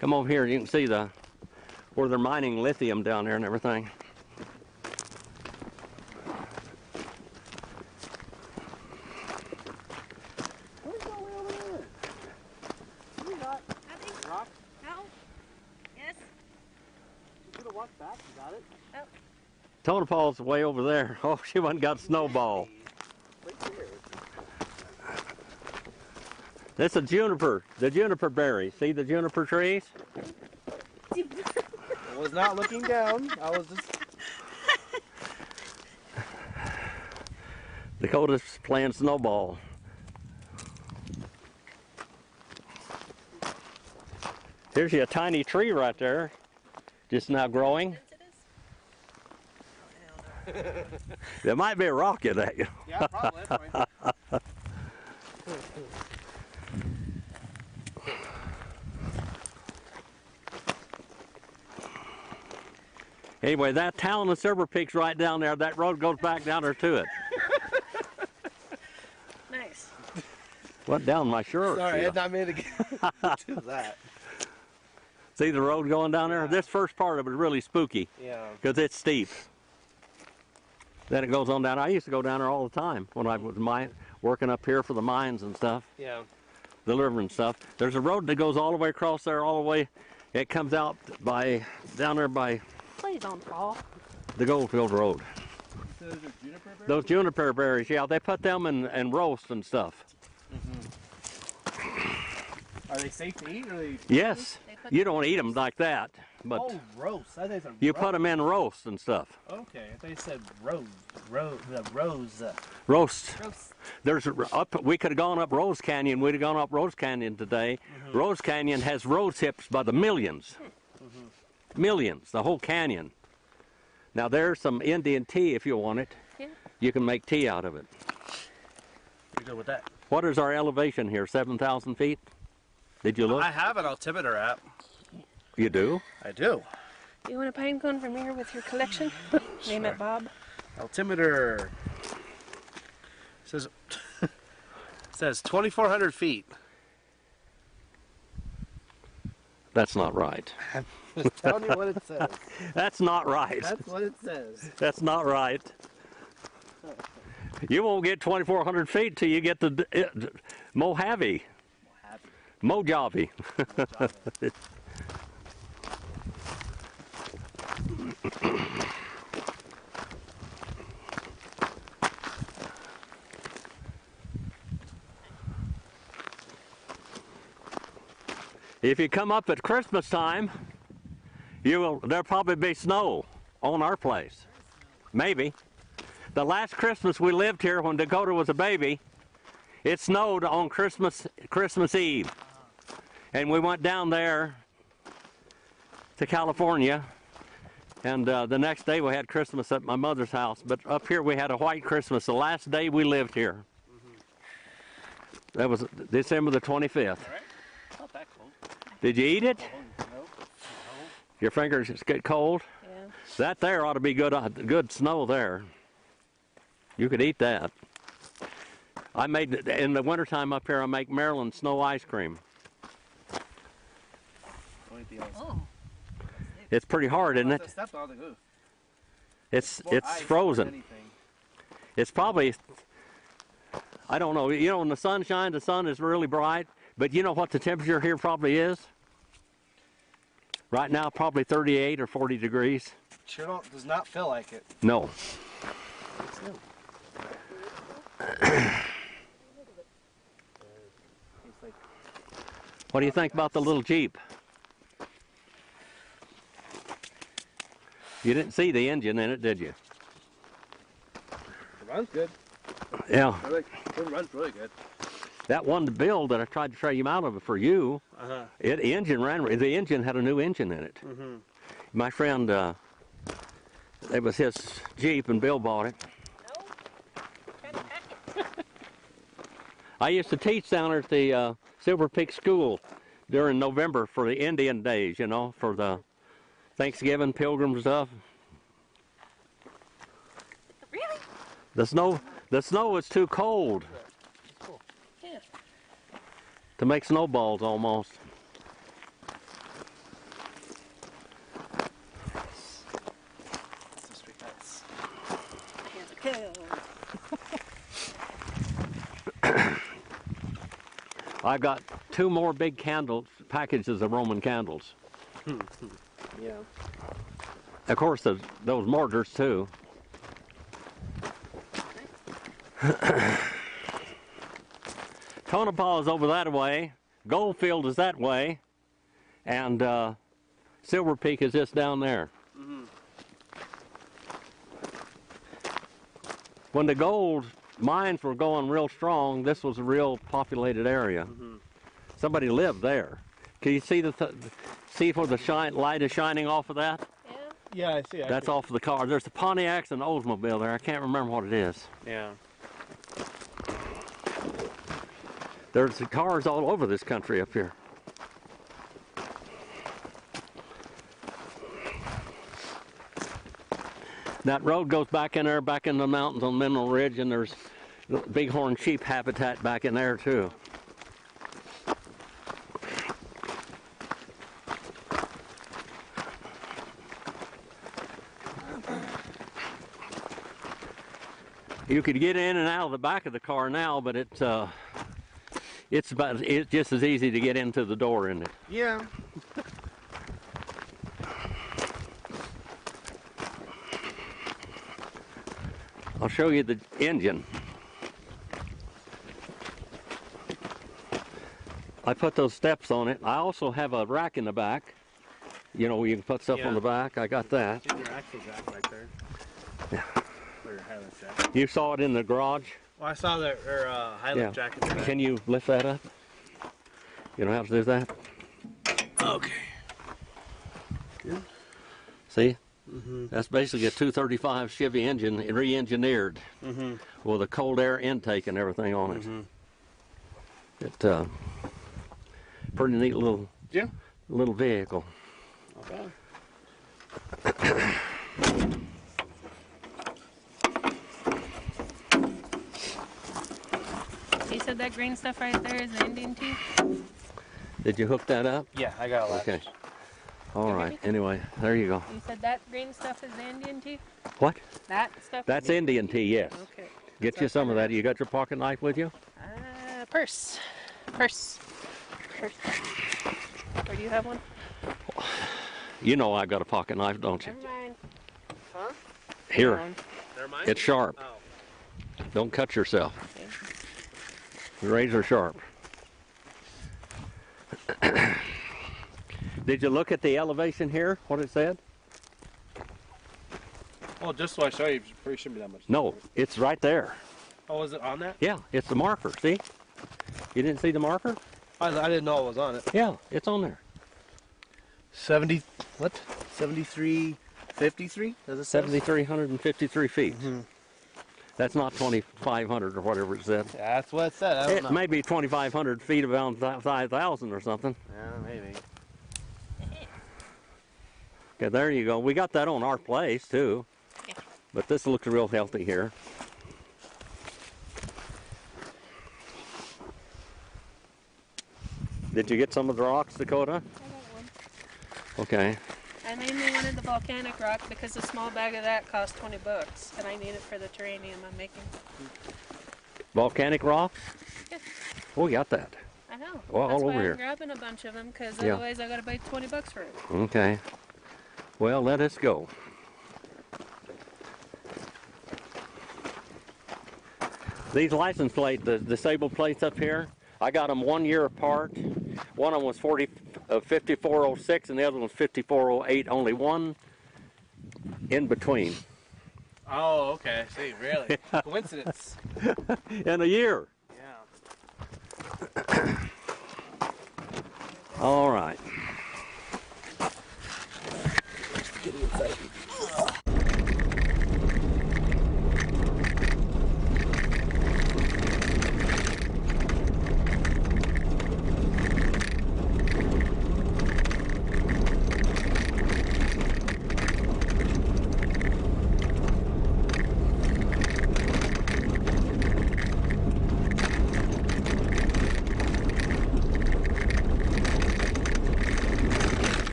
Come over here. You can see where they're mining lithium down there and everything. What's going on over there? You got rock? No. Yes. You could have walked back. You got it. Tonopah's way over there. Oh, she went and got snowball. Right here. That's a juniper, the juniper berry. See the juniper trees? I was not looking down. I was just. Dakotah's playing snowball. Here's a tiny tree right there, just now growing. There might be a rock in that. Yeah, probably. That's right. Anyway, that town of Silver Peak's right down there. That road goes back down there to it. Nice. Went down my shirt. Sorry, I Yeah. had not meant to get to that. See the road going down there? Yeah. This first part of it is really spooky Yeah. because it's steep. Then it goes on down. I used to go down there all the time when I was working up here for the mines and stuff, Yeah. delivering stuff. There's a road that goes all the way across there, all the way. It comes out down there by Please don't fall. the Goldfield Road. So those are juniper berries? Those juniper berries, yeah, they put them in roast and stuff. Are they safe to eat? Or are they... Yes, They put you them don't in eat them like that, but Oh, roast. I think it's you put them in roast and stuff. Okay, I thought you said rose. The rose. Roast. Gross. There's we could have gone up Rose Canyon. We'd have gone up Rose Canyon today. Rose Canyon has rose hips by the millions. Millions, the whole canyon. Now there's some Indian tea if you want it. Yeah. You can make tea out of it. You're good with that. What is our elevation here? 7,000 feet? Did you look? I have an altimeter app. You do? I do. You want a pine cone from here with your collection? Name it Bob. Altimeter. Says says 2,400 feet. That's not right. Just telling you what it says. That's not right. That's what it says. That's not right. You won't get 2,400 feet till you get to Mojave. Mojave. If you come up at Christmas time, there'll probably be snow on our place. Maybe. The last Christmas we lived here when Dakotah was a baby, it snowed on Christmas Eve. And we went down there to California, and the next day we had Christmas at my mother's house. But up here we had a white Christmas the last day we lived here. That was December the 25th. All right. Not that cold. Did you eat it? Nope. Your fingers get cold? Yeah. That there ought to be good snow there. You could eat that. I made, in the wintertime up here, I make Maryland snow ice cream. Oh. It's pretty hard, isn't it? It's frozen. It's probably, I don't know, you know, when the sun shines, the sun is really bright, but you know what the temperature here probably is? Right now, probably 38 or 40 degrees. Sure does not feel like it. No. What do you think about the little Jeep? You didn't see the engine in it, did you? It runs good. Yeah. It runs really good. That one to build that I tried to trade him out of for you, the engine had a new engine in it. My friend, it was his Jeep and Bill bought it. I used to teach down at the Silver Peak School during November for the Indian days, you know, for the Thanksgiving pilgrim stuff. Really? The snow is too cold. Yeah. To make snowballs almost. I've got 2 more big packages of Roman candles. Yeah. Of course, those mortars too. Tonopah is over that way, Goldfield is that way, and Silver Peak is just down there. When the gold mines were going real strong, this was a real populated area. Somebody lived there. Can you see see where the light is shining off of that? Yeah. Yeah, I see. That's off of the car. There's the Pontiacs and the Oldsmobile there. I can't remember what it is. Yeah. There's cars all over this country up here. That road goes back in there, back in the mountains on Mineral Ridge, and there's bighorn sheep habitat back in there too. You could get in and out of the back of the car now, but it's just as easy to get into the door, isn't it? Yeah. I'll show you the engine. I put those steps on it. I also have a rack in the back. You know, where you can put stuff on the back. I got that. Your axle jack right there. Yeah. Or your high lift jack. You saw it in the garage? Well, I saw their high lift jack in the back. Can you lift that up? You know how to do that? Okay. Good. See? That's basically a 235 Chevy engine re-engineered with a cold air intake and everything on it. It's pretty neat little vehicle. Okay. You said that green stuff right there is the Indian tea? Did you hook that up? Yeah, I got a latch. Okay. All You hear right. me? Anyway, there you go. You said that green stuff is the Indian tea? What? That stuff? That's Indian tea, yes. Okay. Get you some of that. You got your pocket knife with you? Purse. Purse. Purse. Or do you have one? You know I've got a pocket knife, don't you? Never mind. Huh? Here. They're mine? It's sharp. Oh. Don't cut yourself. Razor sharp. Did you look at the elevation here, what it said? Oh, just so I show you, it probably shouldn't be that much. No, it's right there. Oh, is it on that? Yeah, it's the marker, see? You didn't see the marker? I didn't know it was on it. Yeah, it's on there. 70, what? 7353? Does it say? 7,353 feet. That's not 2,500 or whatever it said. Yeah, that's what it said. I don't It know. may be 2,500 feet around 5,000 or something. Yeah, maybe. Okay, there you go. We got that on our place too. Yeah. But this looks real healthy here. Did you get some of the rocks, Dakotah? I got one. Okay. I mainly wanted the volcanic rock because a small bag of that cost 20 bucks, and I need it for the terranium I'm making. Volcanic rocks? Yeah. Oh, we got that. I know. Well, That's all why over I'm here. grabbing a bunch of them, because Yeah. otherwise I gotta pay 20 bucks for it. Okay. Well, let us go. These license plate, the disabled plates up here, I got them 1 year apart. One of them was 5406 and the other one was 5408. Only one in between. Oh, okay. I see. Really? Coincidence. In a year. Yeah. All right.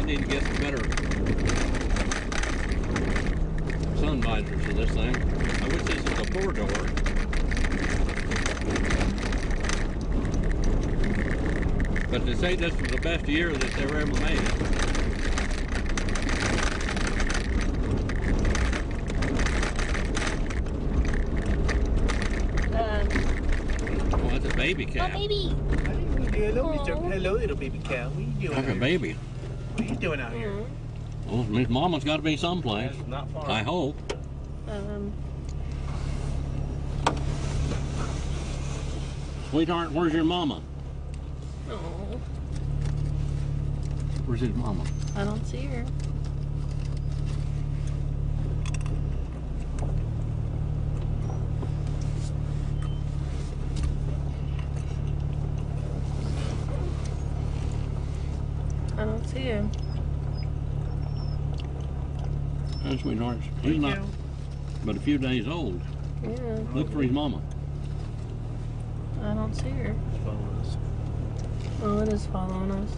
Need to get some better sun visors for this thing. I wish this was a 4-door. But they say this was the best year that they were ever made. Oh, that's a baby cat. baby! Hello, little baby cat. What are you doing? That's a here? baby. What are you doing out here? Well, his mama's got to be someplace. That's not far. I hope. Sweetheart, where's your mama? No, Where's his mama? I don't see her. I don't see him. That's sweetheart. He's not but a few days old. Yeah, Look for his mama. I don't see her. It's following us. Oh, it is following us.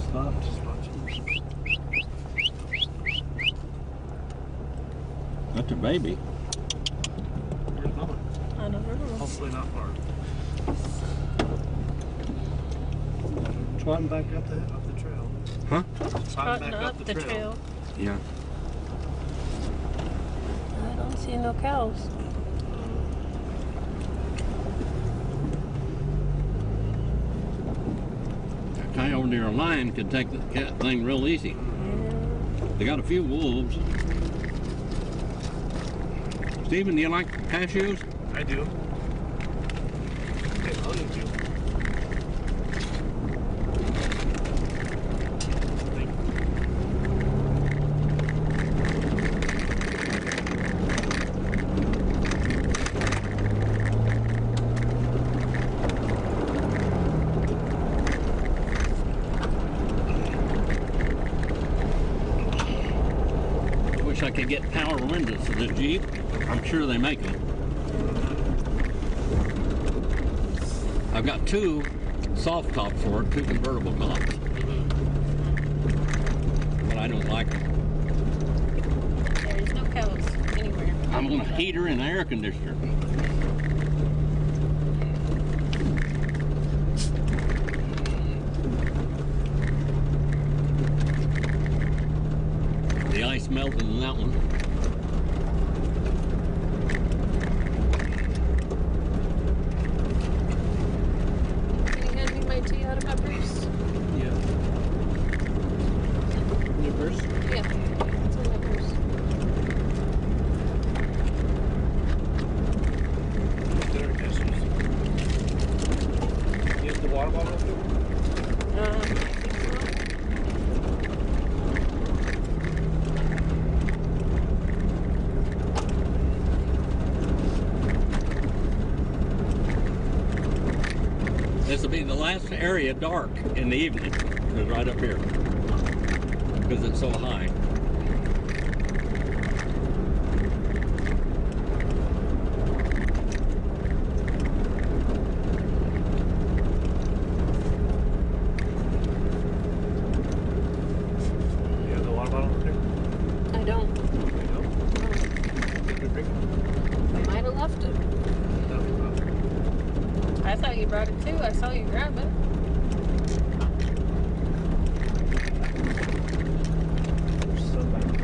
Stop. Just watch it. That's a baby. Where's mama? I don't know. Hopefully not far. Climb back up the tree. Huh? Trotting up the trail. Yeah. I don't see no cows. That guy over near a lion could take the cat thing real easy. They got a few wolves. Stephen, do you like cashews? I do. Okay, I'll eat you. Wish I could get power windows to this Jeep. I'm sure they make them. I've got two soft tops for it, two convertible tops. But I don't like them. There's no cows anywhere. I'm on a heater and air conditioner. The ice melted in that one. Can you hand me my tea out of my purse? Yeah. Your purse? Yeah, it's in my purse. Dinner cashews. You have the water bottle up there? This will be the last area dark in the evening. It's right up here. Because it's so high. You have the water bottle up there? I don't. You know? Take a drink. I might have left it. That'll be fine. I thought you brought it too. I saw you grab it. There's some back there.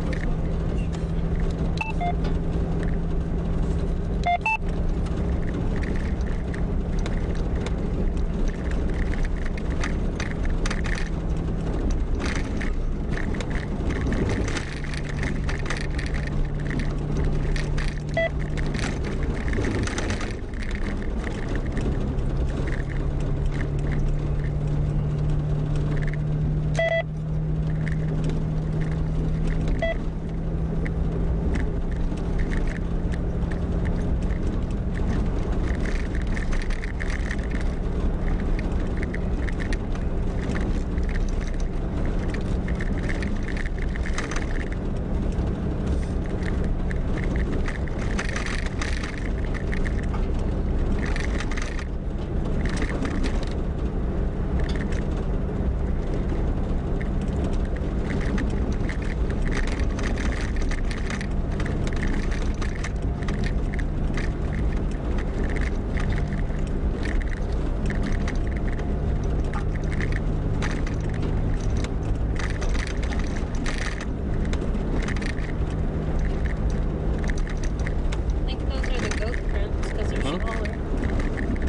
I think those are the goat prints because they're Huh? smaller.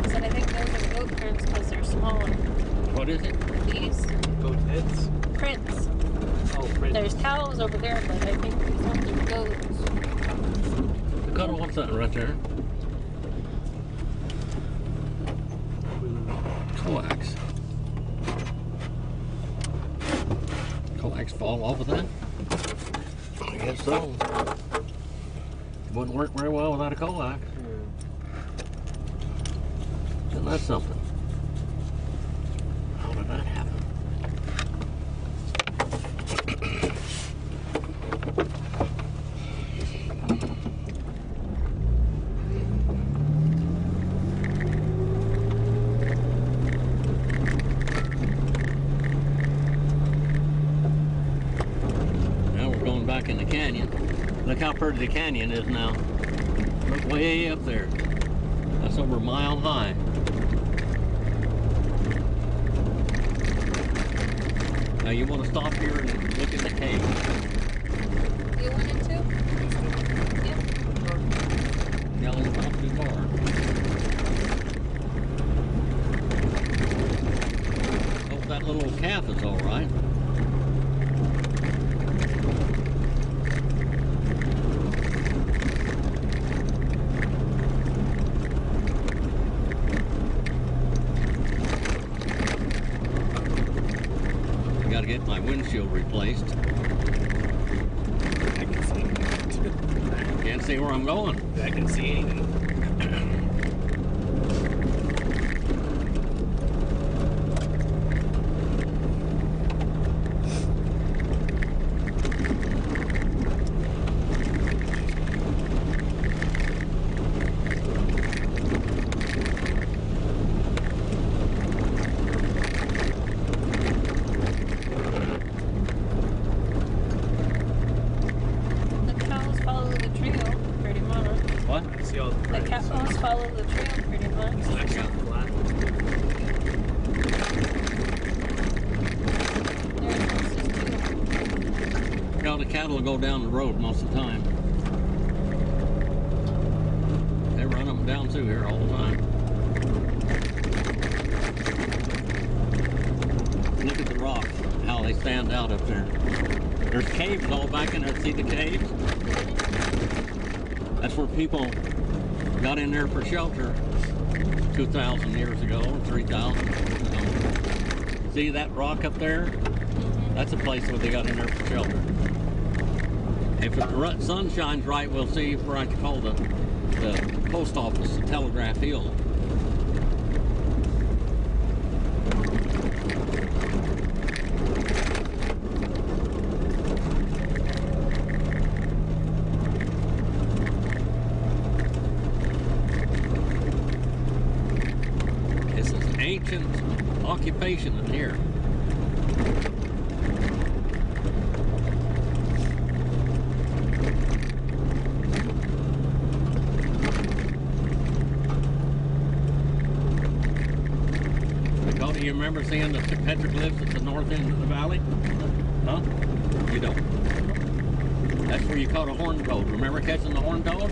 I said I think those are goat prints because they're smaller. What is it? These Goat heads? prints. Oh, print. There's cows over there, but I think these ones are goats. Dakotah, what's that right there? Coax. Coax fall off of that? I guess so. Wouldn't work very well without a coax. Isn't that something? How did that happen? Now we're going back in the canyon. Look how pretty the canyon is now. Look way up there. That's over a mile high. Now you want to stop here and look in the cave. You want it to? Yep. Yeah, it's not too far. Hope that little calf is all right. I gotta get my windshield replaced. I can see anything. Can't see where I'm going. I can see anything. The cows follow the trail pretty much. What? I see all the The prints. cows follow the trail pretty much. It's actually flat. There's horses too. You know, the cattle will go down the road most of the time. They run them down through here all the time. Look at the rocks, how they stand out up there. There's caves all back in there. See the caves? That's where people got in there for shelter 2,000 years ago, or 3,000. See that rock up there? That's a place where they got in there for shelter. If the sun shines right, we'll see where I call the post office, the Telegraph Hill. It's an ancient occupation in here. Dakotah, you remember seeing the petroglyphs at the north end of the valley? Huh? You don't. That's where you caught a horned toad. Remember catching the horned toad?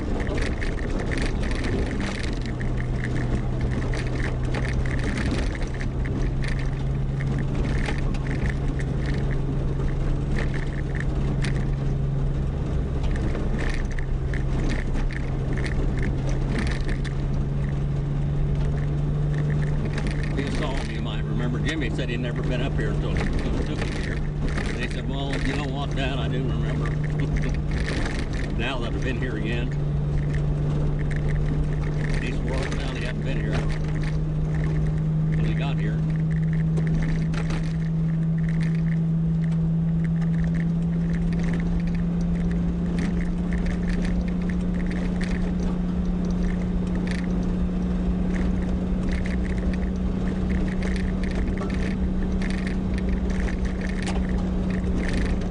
If you saw him, you might remember. Jimmy said he'd never been up here until he took him here. And he said, well, you know what, Dad, I do remember. Now that I've been here again. He swore up now he hadn't been here when he got here.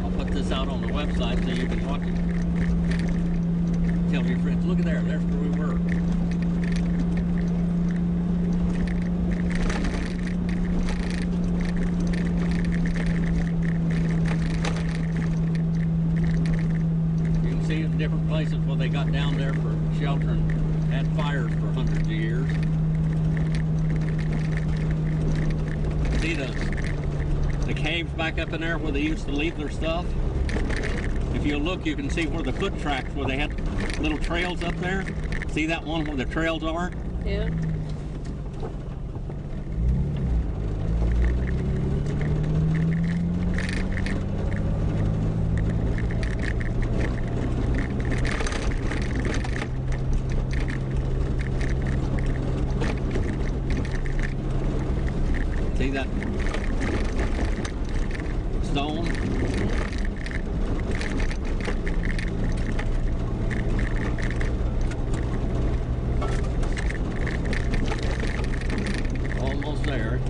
I'll put this out on the website so you can watch it. Tell your friends, look at there, there's where we were. You can see in different places where they got down there for shelter and had fires for hundreds of years. See the caves back up in there where they used to leave their stuff? If you look, you can see where the foot tracks, where they had little trails up there. See that one where the trails are? Yeah. See that stone? Almost there.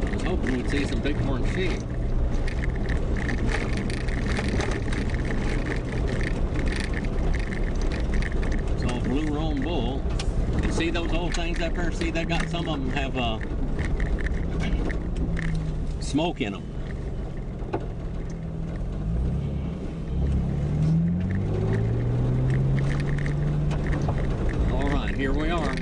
I was hoping we'd see some bighorn sheep. See those old things up there? See, they got some of them have smoke in them. All right, here we are.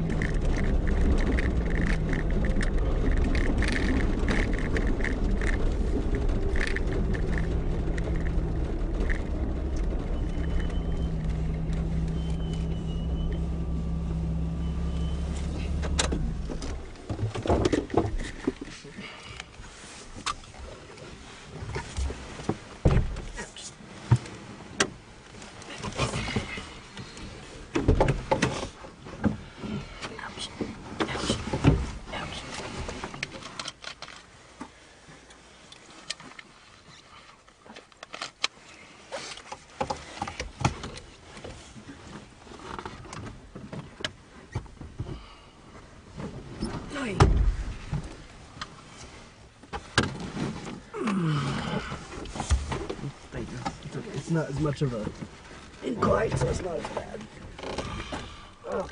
It's not as much of a incline, so it's not as bad. Oh.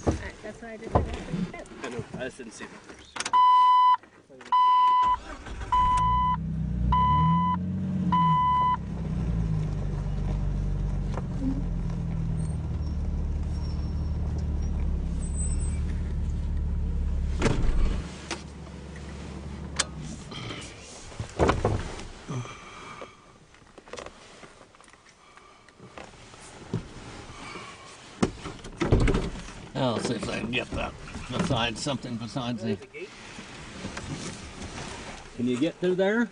Alright, that's why I did that. I know, I just didn't see it first. I'll see if I can get that besides something besides the. Can you get through there?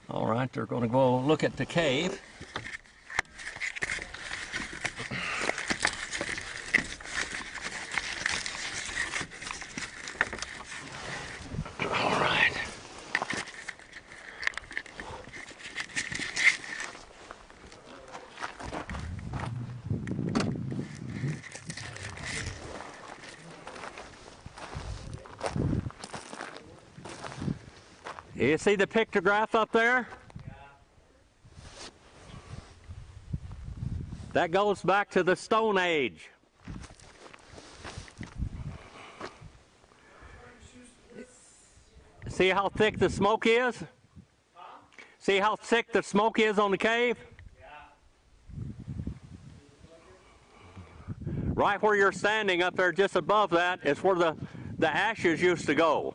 All right, they're going to go look at the cave. All right. You see the pictograph up there? Yeah. That goes back to the Stone Age. See how thick the smoke is? Huh? See how thick the smoke is on the cave? Yeah. Right where you're standing up there just above that is where the ashes used to go.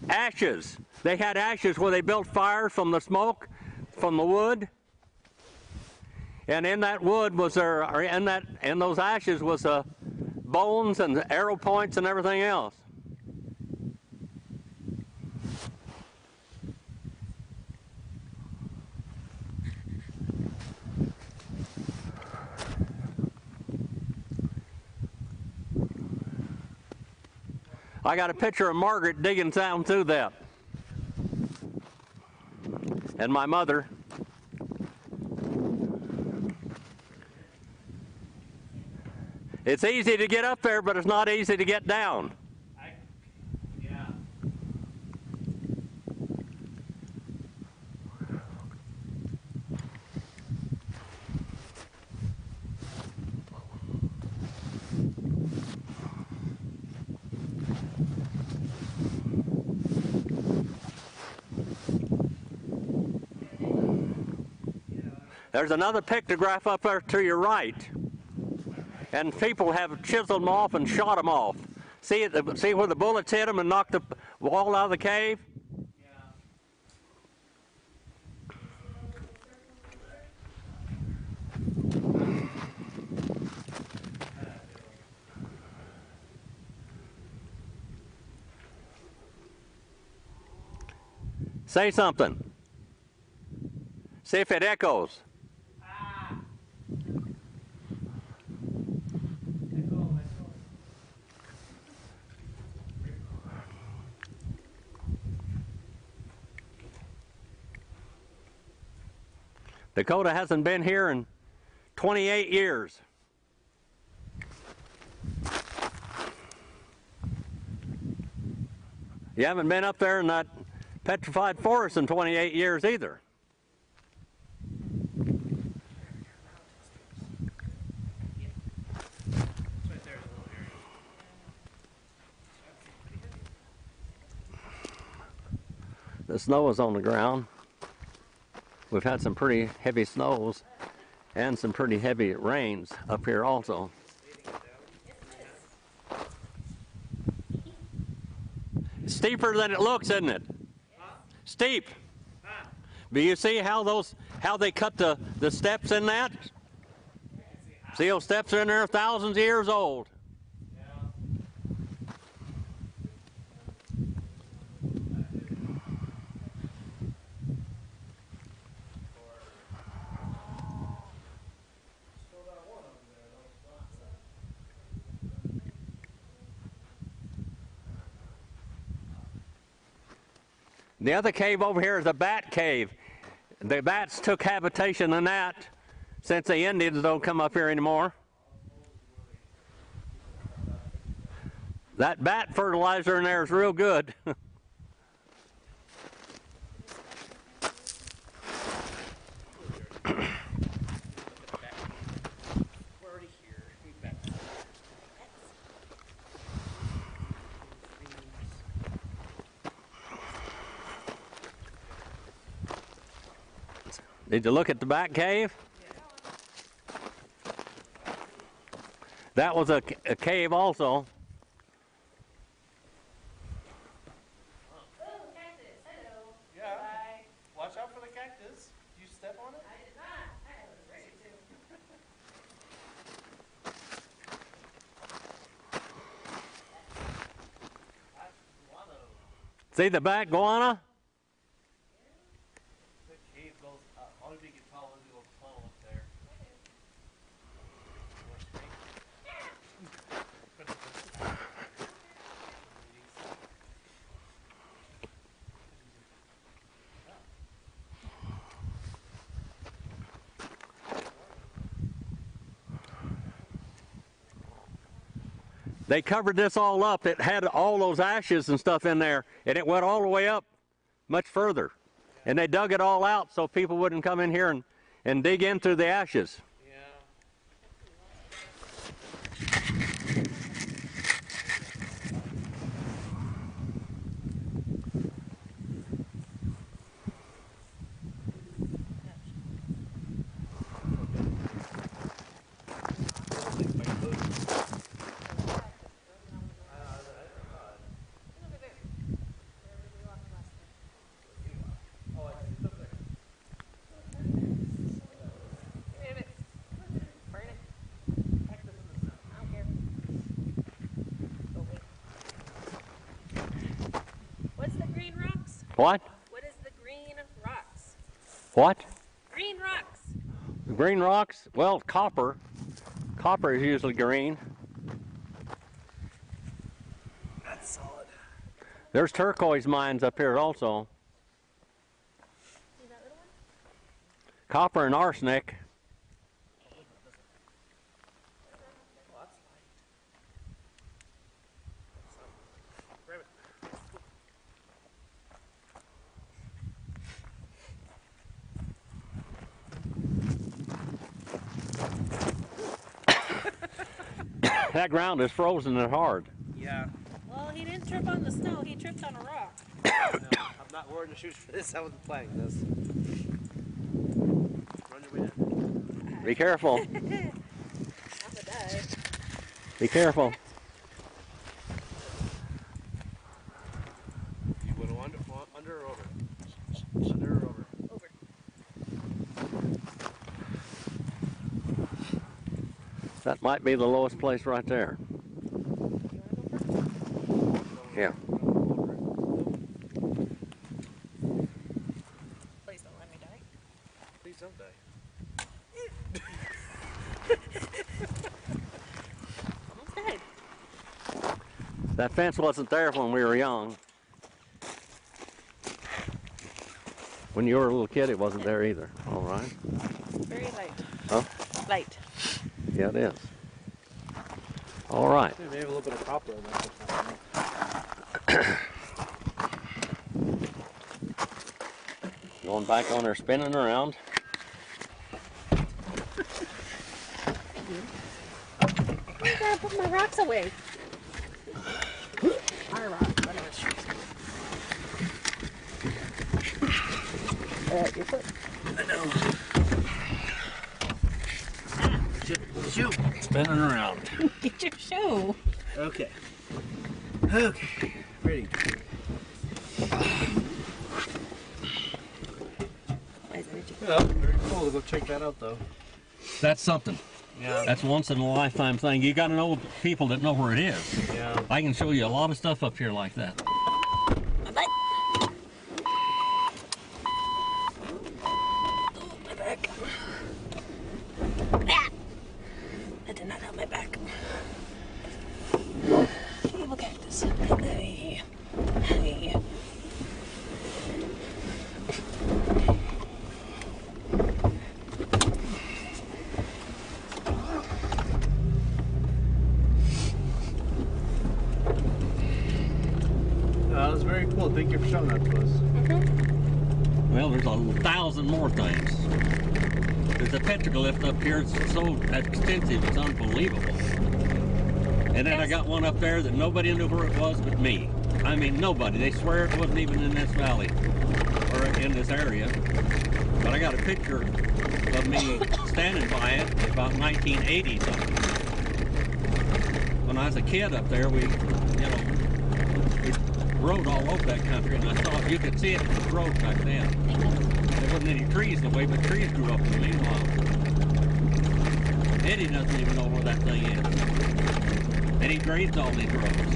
Ashes. They had ashes where they built fires from the smoke, from the wood. And in that wood was there, or in those ashes was bones and arrow points and everything else. I got a picture of Margaret digging down through that. And my mother. It's easy to get up there, but it's not easy to get down. Yeah. There's another pictograph up there to your right. And people have chiseled them off and shot them off. See where the bullets hit them and knocked the wall out of the cave? Say something. See if it echoes. Dakotah hasn't been here in 28 years. You haven't been up there in that petrified forest in 28 years either. The snow is on the ground. We've had some pretty heavy snows and some pretty heavy rains up here also. It's steeper than it looks, isn't it? Steep. Do you see how they cut the steps in that? See, those steps are in there thousands of years old. The other cave over here is a bat cave. The bats took habitation in that since the Indians don't come up here anymore. That bat fertilizer in there is real good. Did you look at the back cave? That was a cave also. Yeah. Watch out for the cactus. Did you step on it? I did not. I was ready to. See the back guana? They covered this all up. It had all those ashes and stuff in there, and it went all the way up much further. And they dug it all out so people wouldn't come in here and dig in through the ashes. What? What is the green rocks? What? Green rocks. The green rocks? Well, copper. Copper is usually green. That's solid. There's turquoise mines up here also. See that little one? Copper and arsenic. That ground is frozen and hard. Yeah. Well, he didn't trip on the snow. He tripped on a rock. No, I'm not wearing the shoes for this. I wasn't planning this. Run your way down. Be careful. I'm gonna die. Be careful. You want to under or over? Under or over? Over. That might be the lowest place right there. Yeah. Please don't let me die. Please don't die. Almost died. That fence wasn't there when we were young. When you were a little kid, it wasn't there either. All right. Very light. Huh? Light. Yeah, it is. All right. Maybe a little bit of copper in there. Going back on there, spinning around. I gotta put my rocks away. Our rocks, whatever. Your foot. I know. Shoot. Spinning around. Get your shoe. Okay. Okay. Ready. Yeah, very cool to go check that out though. That's something. Yeah. That's once in a lifetime thing. You got to know people that know where it is. Yeah. I can show you a lot of stuff up here like that. Bye-bye. My back. Ah! That did not help my back. Evil cactus. Hey. Hey. That was very cool. Thank you for showing that to us. Well, there's 1,000 more things. There's a petroglyph up here. It's so extensive, it's unbelievable. And then I got one up there that nobody knew where it was but me. I mean, nobody. They swear it wasn't even in this valley or in this area. But I got a picture of me standing by it about 1980 something. When I was a kid up there, we rode all over that country, and I saw you could see it from the road back then. There wasn't any trees in the way, but trees grew up in the meanwhile. Eddie doesn't even know where that thing is. And he grades all these roads.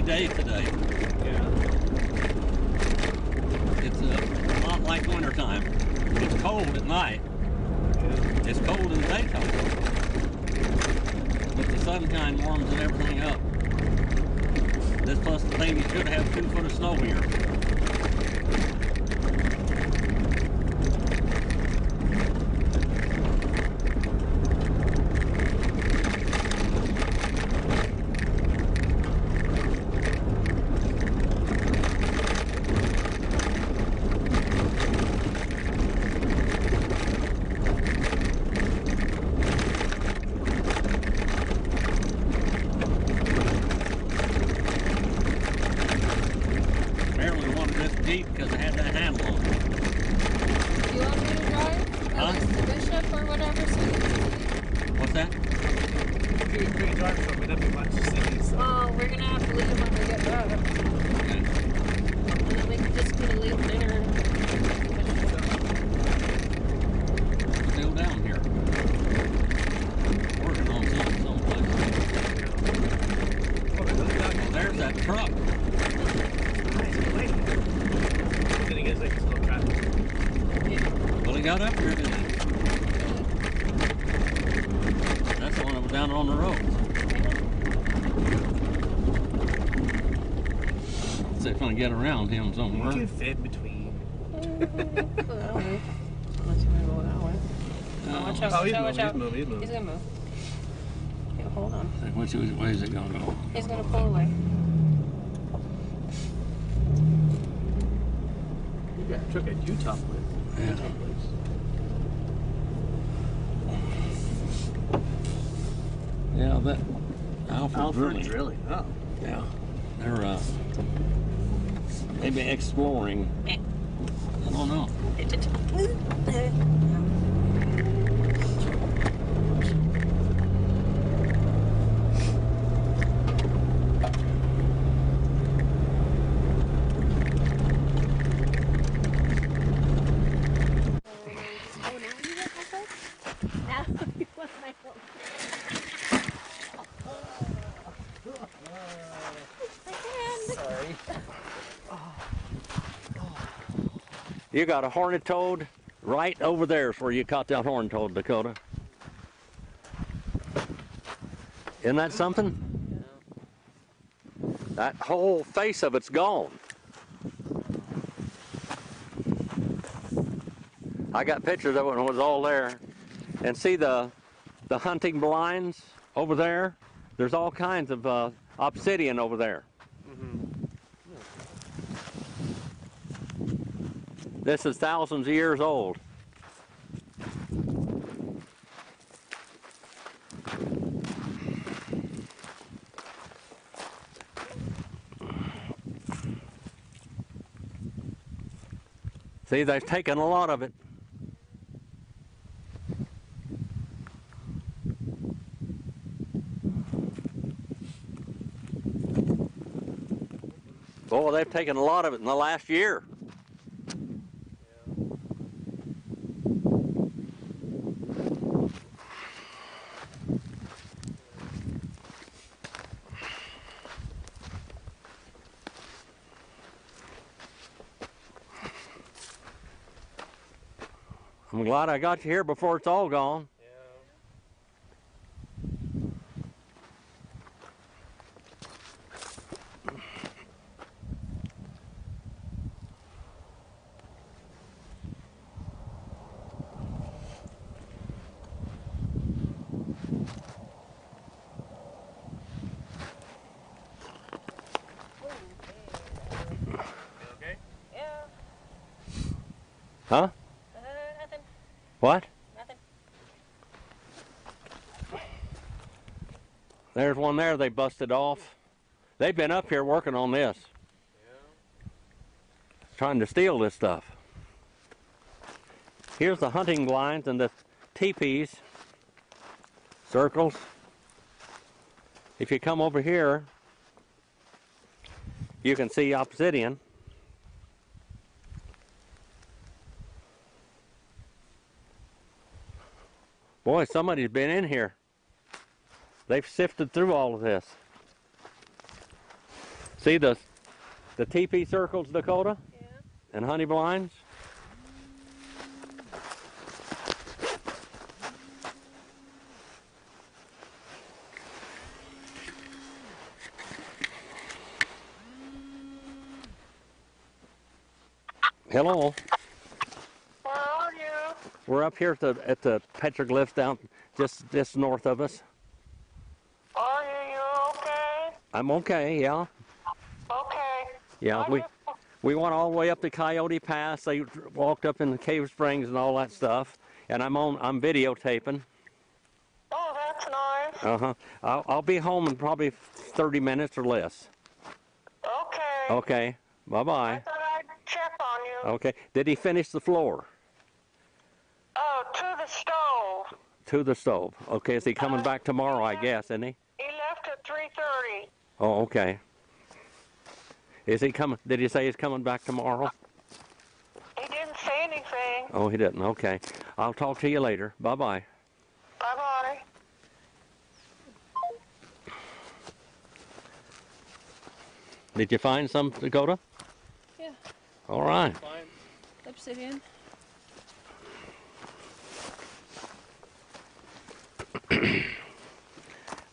Day today. Yeah. It's a lot like wintertime. It's cold at night. Yeah. It's cold in the daytime. But the sunshine warms everything up. This plus the thing, you should have 2 foot of snow here. drive from, we don't be much to see. So. Well, we're gonna have to leave when we get back. Okay. And then we can just gonna leave dinner. Still down here. Working on something someplace. Oh, they're really down Well, there's that truck. Nice, wait. We're gonna get like this little traffic. Well, he got up here, didn't he? That's the one that was down on the road. See if I can get around him You somewhere. can fit between. Unless you wanna go that way. Watch out, Oh, he's watch out, moving, watch he's out. moving, He's he's moving. gonna move. Yeah, hold on. Which way is it gonna go? He's gonna pull away. You got a truck at Utah place. Yeah. Utah place. Yeah, that Alfred Alfred drilling. drilling. Oh. Yeah, they're maybe exploring. I don't know. Sorry. You got a horned toad right over there is where you caught that horned toad, Dakotah. Isn't that something? That whole face of it's gone. I got pictures of it when it was all there. And see the hunting blinds over there? There's all kinds of obsidian over there. This is thousands of years old. See, they've taken a lot of it. Oh, they've taken a lot of it in the last year. I'm glad I got you here before it's all gone. Okay? Yeah. Huh? Nothing. What? Nothing. There's one there they busted off. They've been up here working on this. Trying to steal this stuff. Here's the hunting blinds and the teepees. Circles. If you come over here, you can see obsidian. Boy, somebody's been in here. They've sifted through all of this. See the teepee circles, Dakotah? Yeah. And honey blinds? Hello. Where are you? We're up here at the petroglyphs down just north of us. Are you okay? I'm okay, yeah. Okay. Yeah, we went all the way up to Coyote Pass. They walked up in the Cave Springs and all that stuff. And I'm videotaping. Oh, that's nice. Uh-huh. I'll be home in probably 30 minutes or less. Okay. Okay. I Bye-bye. thought I'd check on you. Okay. Did he finish the floor? Oh, to the stove. To the stove. Okay, is he coming back tomorrow, I guess, isn't he? He 3:30. Oh, okay. Is he coming? Did he say he's coming back tomorrow? He didn't say anything. Oh, he didn't. Okay. I'll talk to you later. Bye-bye. Bye-bye. Did you find some, Dakotah? Yeah. All right. Fine. Obsidian.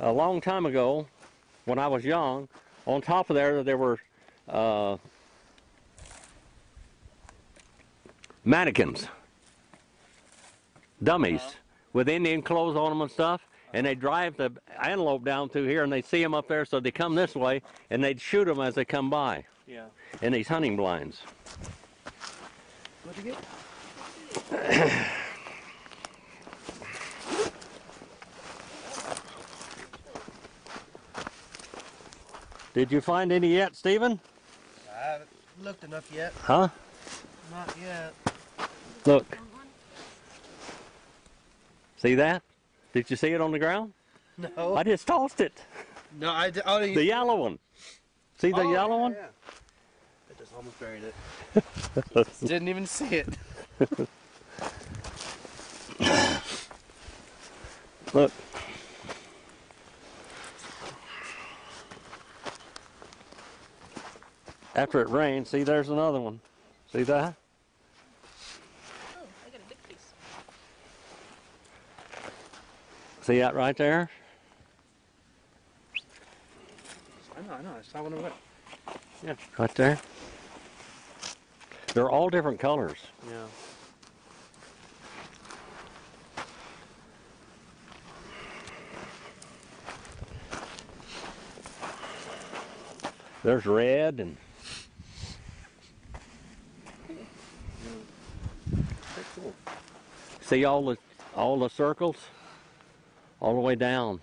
A long time ago, when I was young, on top of there were mannequins, dummies, with Indian clothes on them and stuff, and they'd drive the antelope down through here, and they'd see them up there, so they'd come this way, and they'd shoot them as they come by Yeah. in these hunting blinds. What'd you get? Did you find any yet, Stephen? I haven't looked enough yet. Huh? Not yet. Look. See that? Did you see it on the ground? No. I just tossed it. No, I did. Oh, The yellow one. See the yellow one? Yeah. I just almost buried it. Didn't even see it. Look. After it rained, see there's another one. See that? Oh, I got a big piece. See that right there? I know. I saw one of it. Yeah. Right there. They're all different colors. Yeah. There's red and see all the circles all the way down,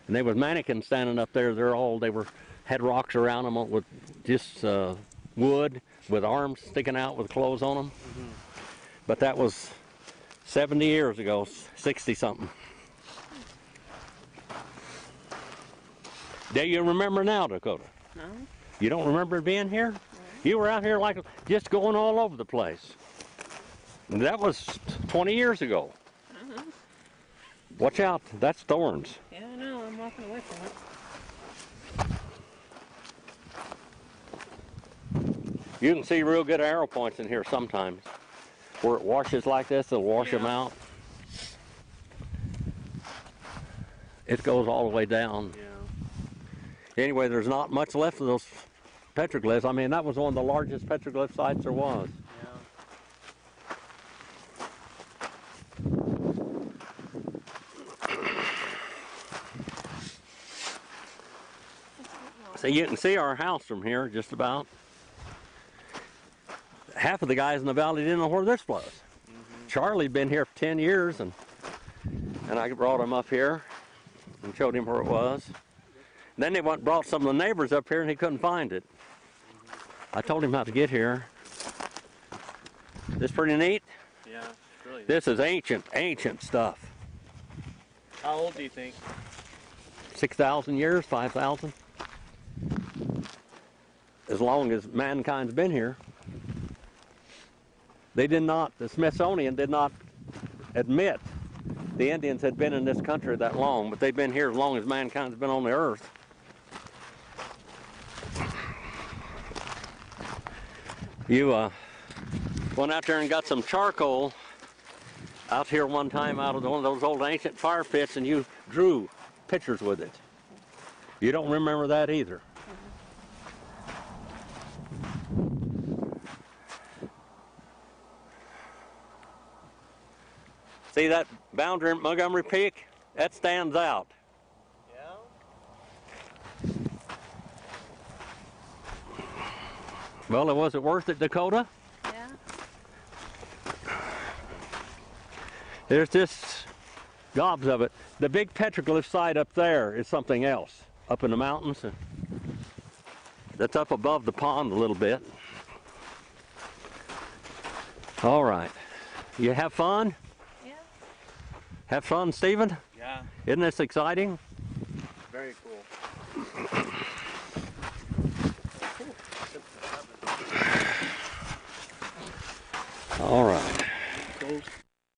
and there was mannequins standing up there. Had rocks around them with just wood with arms sticking out with clothes on them. Mm-hmm. But that was 70 years ago, 60 something. Do you remember now, Dakotah? No. You don't remember being here? You were out here like just going all over the place. And that was 20 years ago. Watch out, that's thorns. Yeah, I know. I'm walking away from it. You can see real good arrow points in here sometimes. Where it washes like this, it'll wash them out. It goes all the way down. Yeah. Anyway, there's not much left of those petroglyphs. I mean, that was one of the largest petroglyph sites there was. So you can see our house from here, just about. Half of the guys in the valley didn't know where this was. Charlie'd been here for 10 years, and I brought him up here and showed him where it was. Then they went and brought some of the neighbors up here, and he couldn't find it. I told him how to get here. This pretty neat? Yeah, it's really neat. This is ancient stuff. How old do you think? 6,000 years, 5,000. As long as mankind's been here. The Smithsonian did not admit the Indians had been in this country that long, but they've been here as long as mankind's been on the earth. You went out there and got some charcoal out here one time out of one of those old ancient fire pits, and you drew pictures with it. You don't remember that either. See that boundary in Montgomery Peak? That stands out. Yeah. Well, was it worth it, Dakotah? Yeah. There's just gobs of it. The big petroglyph site up there is something else, up in the mountains. That's up above the pond a little bit. All right. You have fun? Yeah. Have fun, Stephen? Yeah, Isn't this exciting? very cool. All